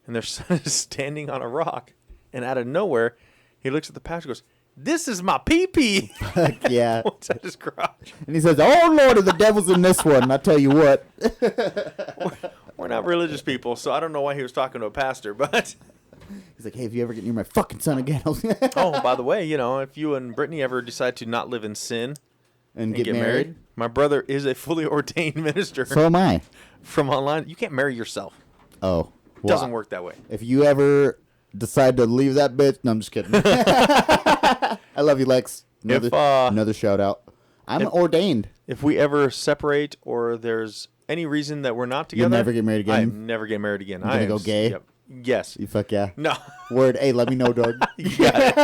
And their son is standing on a rock, and out of nowhere, he looks at the pastor and goes, "This is my pee-pee." Yeah. Points at his crotch. And he says, "Oh, Lord, the devil's in this one." And I tell you what. We're not religious people, so I don't know why he was talking to a pastor, but... He's like, "Hey, if you ever get near my fucking son again." Oh, by the way, if you and Brittany ever decide to not live in sin and and get married, my brother is a fully ordained minister So am I. from online. You can't marry yourself. Oh. Well, Doesn't work that way. If you ever decide to leave that bitch, no, I'm just kidding. I love you, Lex. Another shout out. I'm ordained. If we ever separate or there's any reason that we're not together, You'll never get married again? I'm never getting married again. You're gonna go gay? Yep. Yes. You fuck yeah. No. Word. Hey, let me know, dog. You got it.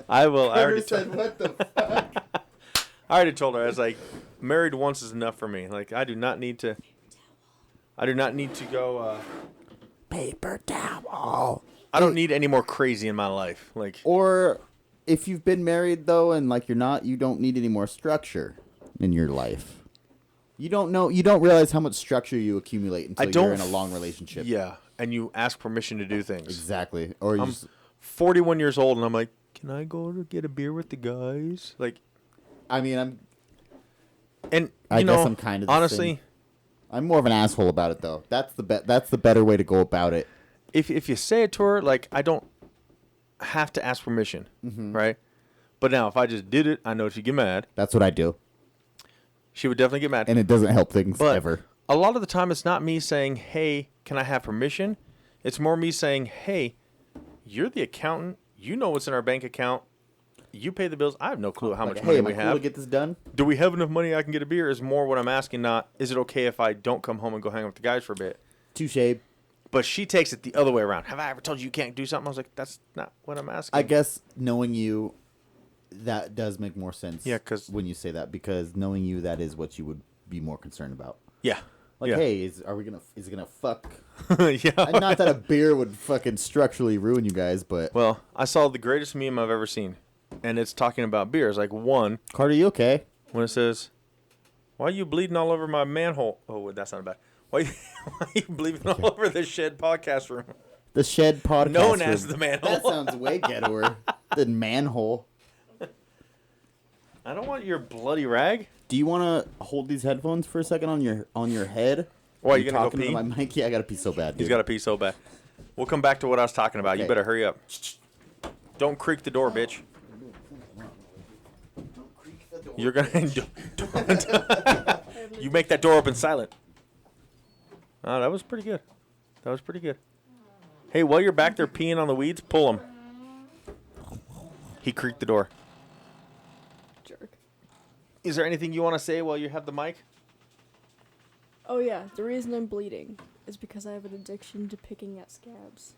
I will. I already, what the fuck? I already told her. I was like, married once is enough for me. Like, I do not need to go. Paper towel. I don't need any more crazy in my life. Like, Or if you've been married though, and like you don't need any more structure in your life. You don't know. You don't realize how much structure you accumulate until don't you're in a long relationship. Yeah, and you ask permission to do things. Exactly. Or you I'm just, 41 years old, and I'm like, can I go to get a beer with the guys? Like, I mean, and I you guess know, I'm kind of the honestly, same. I'm more of an asshole about it though. That's the better way to go about it. if you say it to her, like, I don't have to ask permission, right? But now, if I just did it, I know she'd get mad. That's what I do, She would definitely get mad. and it doesn't help things But ever. a lot of the time, it's not me saying, hey, can I have permission? It's more me saying, hey, you're the accountant. You know what's in our bank account. You pay the bills. I have no clue how much Like, money hey, am we I cool have. to get this done? Do we have enough money I can get a beer? Is more what I'm asking, not is it okay if I don't come home and go hang out with the guys for a bit? Touche. But she takes it the other way around. Have I ever told you you can't do something? I was like, that's not what I'm asking. I guess knowing you, that does make more sense. Yeah, 'cause- when you say that, because knowing you, that is what you would be more concerned about. Yeah. Like, yeah. hey, is it gonna fuck? yeah. And not that a beer would fucking structurally ruin you guys, but Well, I saw the greatest meme I've ever seen. And it's talking about beers. Like, one, Carter, you okay? when it says, why are you bleeding all over my manhole? Oh, wait, that's not bad. Why are you bleeding all over the shed podcast room? The Shed podcast, Known as room. the manhole. That sounds way ghettoer than manhole. I don't want your bloody rag. Do you want to hold these headphones for a second on your head? Why, You you gonna go talking pee? to my mic? Yeah, I gotta pee so bad. Dude. He's got to pee so bad. We'll come back to what I was talking about. You Okay. better hurry up. Don't creak the door, bitch. You're going to... You make that door open silent. Oh, that was pretty good. That was pretty good. Hey, while you're back there peeing on the weeds, pull him. He creaked the door. Jerk. Is there anything you want to say while you have the mic? Oh yeah, the reason I'm bleeding is because I have an addiction to picking at scabs.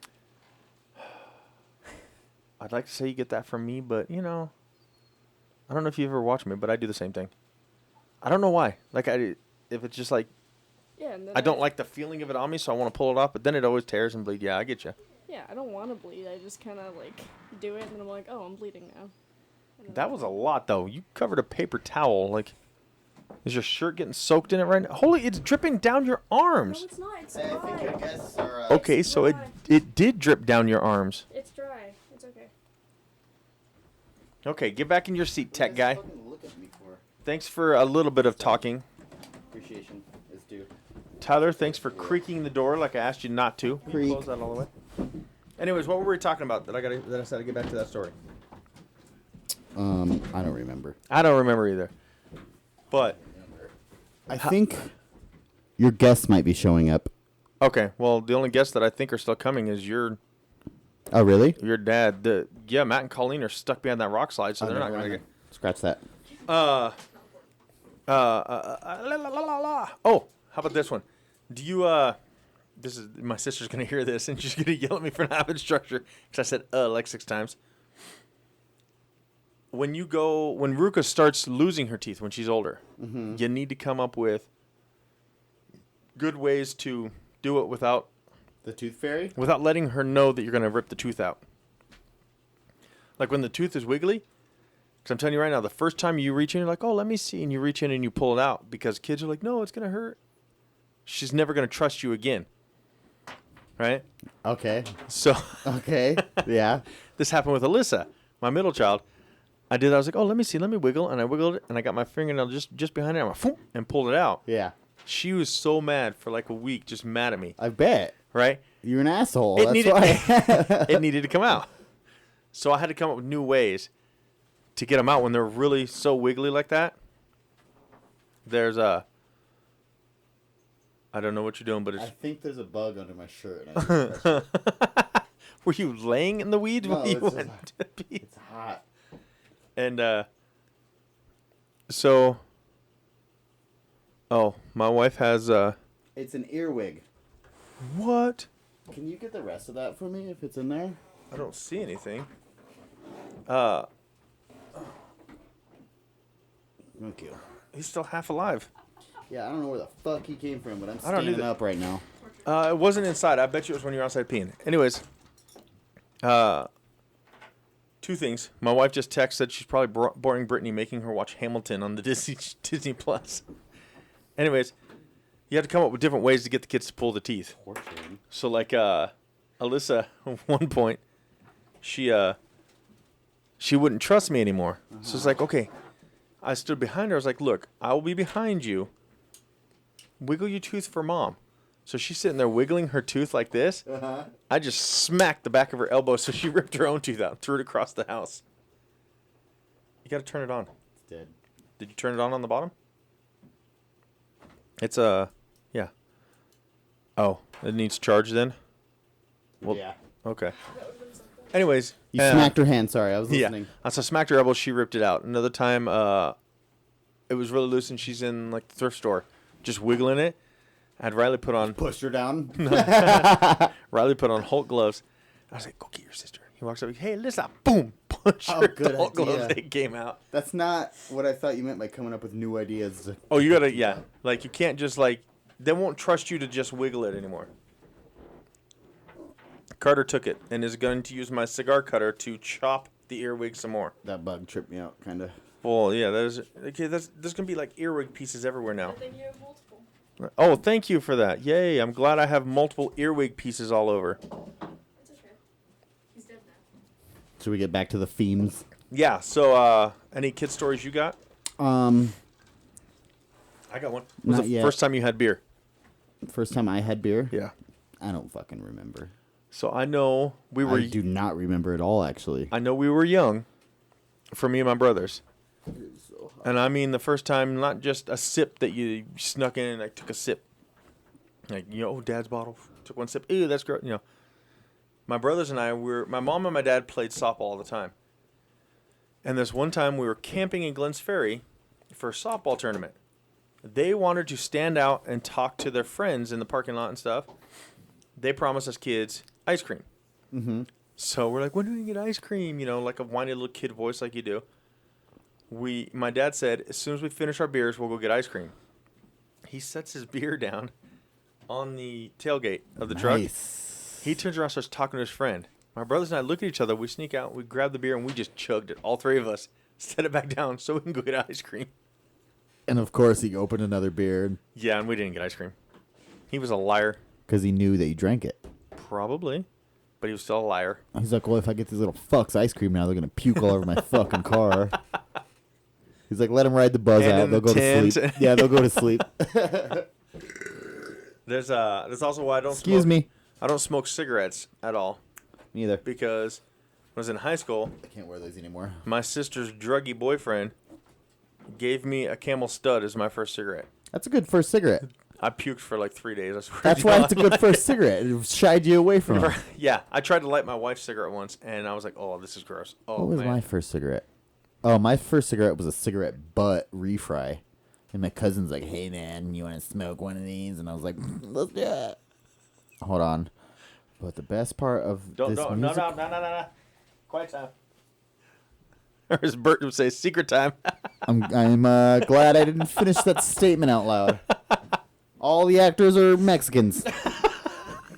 I'd like to say you get that from me, but, you know, I don't know if you ever watch me, but I do the same thing. I don't know why. Like, if it's just like, Yeah, and then I don't like the feeling of it on me, so I want to pull it off, but then it always tears and bleed. Yeah, I get you. Yeah, I don't want to bleed. I just kind of like do it, and then I'm like, oh, I'm bleeding now. And then That was a lot, though. You covered a paper towel. Like, is your shirt getting soaked in it right now? Holy, it's dripping down your No, arms. it's not. It's Hey, I think your dry. guests are. Okay, so it did drip down your arms. It's dry. It's okay. Okay, get back in your seat, tech guy. Look at me for Thanks for a little bit of talking. appreciation is due. Tyler, thanks for creaking the door like I asked you not to. Can you Creak. close that all the way? Anyways, what were we talking about that I said to get back to that story? I don't remember. I don't remember either. But I think your guests might be showing up. okay, well, the only guests that I think are still coming is your Oh, really? dad. Matt and Colleen are stuck behind that rock slide, so they're not gonna get. Scratch that. La, la, la, la, la. Oh, how about this one? Do you this is my sister's gonna hear this and she's gonna yell at me for not having structure because I said like 6 times. When Ruka starts losing her teeth when she's older, you need to come up with good ways to do it without The tooth fairy? letting her know that you're gonna rip the tooth out. Like when the tooth is wiggly. Because I'm telling you right now, the first time you reach in, you're like, oh, let me see. And you reach in and you pull it out. Because kids are like, no, it's going to hurt. She's never going to trust you again. Right? Okay. So Okay. Yeah. this happened with Alyssa, my middle child. I was like, oh, let me see. Let me wiggle. And I wiggled it. And I got my fingernail just behind it. And pulled it out. Yeah. She was so mad for like a week, just mad at me. I bet. Right? You're an asshole. It That's needed- why. It needed to come out. So I had to come up with new ways to get them out when they're really so wiggly like that. There's I don't know what you're doing, but I it's. think there's a bug under my shirt. And I need to brush it. Were you laying in the weeds No, when you it's just went like- to pee? It's hot. And so. Oh, my wife has It's an earwig. what? Can you get the rest of that for me if it's in there? I don't see anything. Thank you. He's still half alive. Yeah, I don't know where the fuck he came from, but I'm I don't standing either. up right now. It wasn't inside. I bet you it was when you were outside peeing. Anyways, two things. My wife just texted she's probably boring Brittany, making her watch Hamilton on the Disney Plus. Anyways, you have to come up with different ways to get the kids to pull the teeth. Torturing. So like Alyssa, at one point, she wouldn't trust me anymore. So it's like, okay, I stood behind her. I was like, look, I will be behind you. Wiggle your tooth for mom. So she's sitting there wiggling her tooth like this. I just smacked the back of her elbow, so she ripped her own tooth out and threw it across the house. You got to turn it on. It's dead. Did you turn it on the bottom? It's yeah. Oh, it needs charge then? Well, yeah. Okay. Anyways. You smacked her hand. Sorry, I was listening. Yeah. So I smacked her elbow. She ripped it out. Another time, it was really loose, and she's in like the thrift store, just wiggling it. I had Riley put on. Pushed her down. Riley put on Hulk gloves. I was like, "Go get your sister." He walks up. Hey, Alyssa! Boom! Punch her. Good The Hulk idea. gloves. They came out. That's not what I thought you meant by coming up with new ideas. Oh, you gotta, yeah. Like you can't just like they won't trust you to just wiggle it anymore. Carter took it and is going to use my cigar cutter to chop the earwig some more. That bug tripped me out, kind of. Well, yeah, that is okay. There's gonna be like earwig pieces everywhere now. I think you have multiple. Oh, thank you for that. Yay! I'm glad I have multiple earwig pieces all over. It's okay. He's dead now. Should we get back to the themes? Yeah. So, any kid stories you got? I got one. Was Not the yet. first time you had beer? First time I had beer? Yeah. I don't fucking remember. So I know we were. I do not remember at all, actually. I know we were young, for me and my brothers. And I mean the first time, not just a sip that you snuck in and I took a sip. Like, Dad's bottle, took one sip. Ew, that's gross. My brothers and I my mom and my dad played softball all the time. And this one time we were camping in Glens Ferry for a softball tournament. They wanted to stand out and talk to their friends in the parking lot and stuff. They promised us kids ice cream. Mm-hmm. So we're like, when do we get ice cream? Like a whiny little kid voice like you do. My dad said, as soon as we finish our beers, we'll go get ice cream. He sets his beer down on the tailgate of the truck. He turns around and starts talking to his friend. My brothers and I look at each other. We sneak out. We grab the beer, and we just chugged it. All three of us. Set it back down so we can go get ice cream. And of course, he opened another beer Yeah, and we didn't get ice cream. He was a liar. because he knew that you drank it. Probably. But he was still a liar. He's like, well, if I get these little fucks ice cream now, they're going to puke all over my fucking car. He's like, let them ride the buzz And out. in They'll the go to tins. sleep. Yeah, they'll go to sleep. There's also why I don't Excuse smoke. me. I don't smoke cigarettes at all Neither. because when I was in high school, I can't wear those anymore. my sister's druggy boyfriend gave me a Camel Stud as my first cigarette. That's a good first cigarette. I puked for like 3 days. I swear That's to why God. it's a good first cigarette. It shied you away from it. Yeah, I tried to light my wife's cigarette once, and I was like, "Oh, this is gross." Oh What was man, my first cigarette? Oh, my first cigarette was a cigarette butt refry. And my cousin's like, hey, man, you want to smoke one of these? And I was like, let's do it. Hold on. But the best part of don't this no music... quiet time. Or as Bert would say, secret time. I'm glad I didn't finish that statement out loud. All the actors are Mexicans,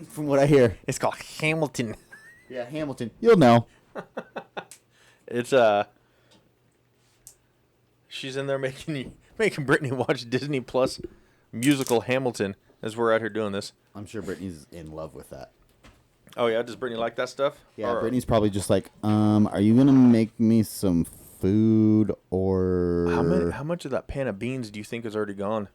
from what I hear. It's called Hamilton. Yeah, Hamilton. You'll know. It's she's in there making Brittany watch Disney Plus musical Hamilton as we're out here doing this. I'm sure Brittany's in love with that. Oh yeah, does Brittany like that stuff? Yeah, Or- Brittany's probably just like, are you going to make me some food or... How much of that pan of beans do you think is already gone?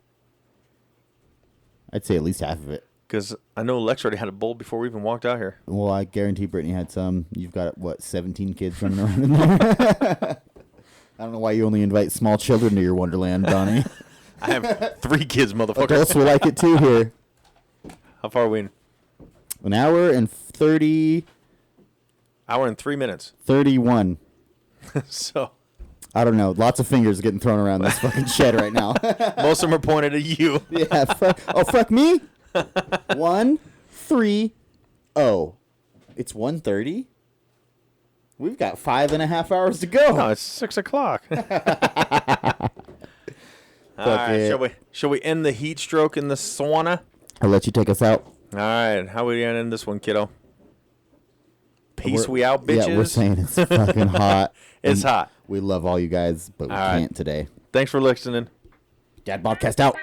I'd say at least half of it. Because I know Lex already had a bowl before we even walked out here. Well, I guarantee Brittany had some. You've got, 17 kids running around in there? I don't know why you only invite small children to your wonderland, Donnie. I have 3 kids, motherfucker. Adults will like it too here. How far are we in? An hour and Hour and 3 minutes. 31. So I don't know. Lots of fingers getting thrown around this fucking shed right now. most of them are pointed at you. Yeah. Fuck me. 1-3-0. It's 1:30. We've got 5.5 hours to go. No, it's 6 o'clock. All right, it. shall we end the heat stroke in the sauna? I'll let you take us out. All right, how we gonna end this one, kiddo? Peace, We're- we out, bitches. Yeah, we're saying it's fucking hot. It's And hot. We love all you guys, but we All right. can't today. Thanks for listening. Dad Podcast out.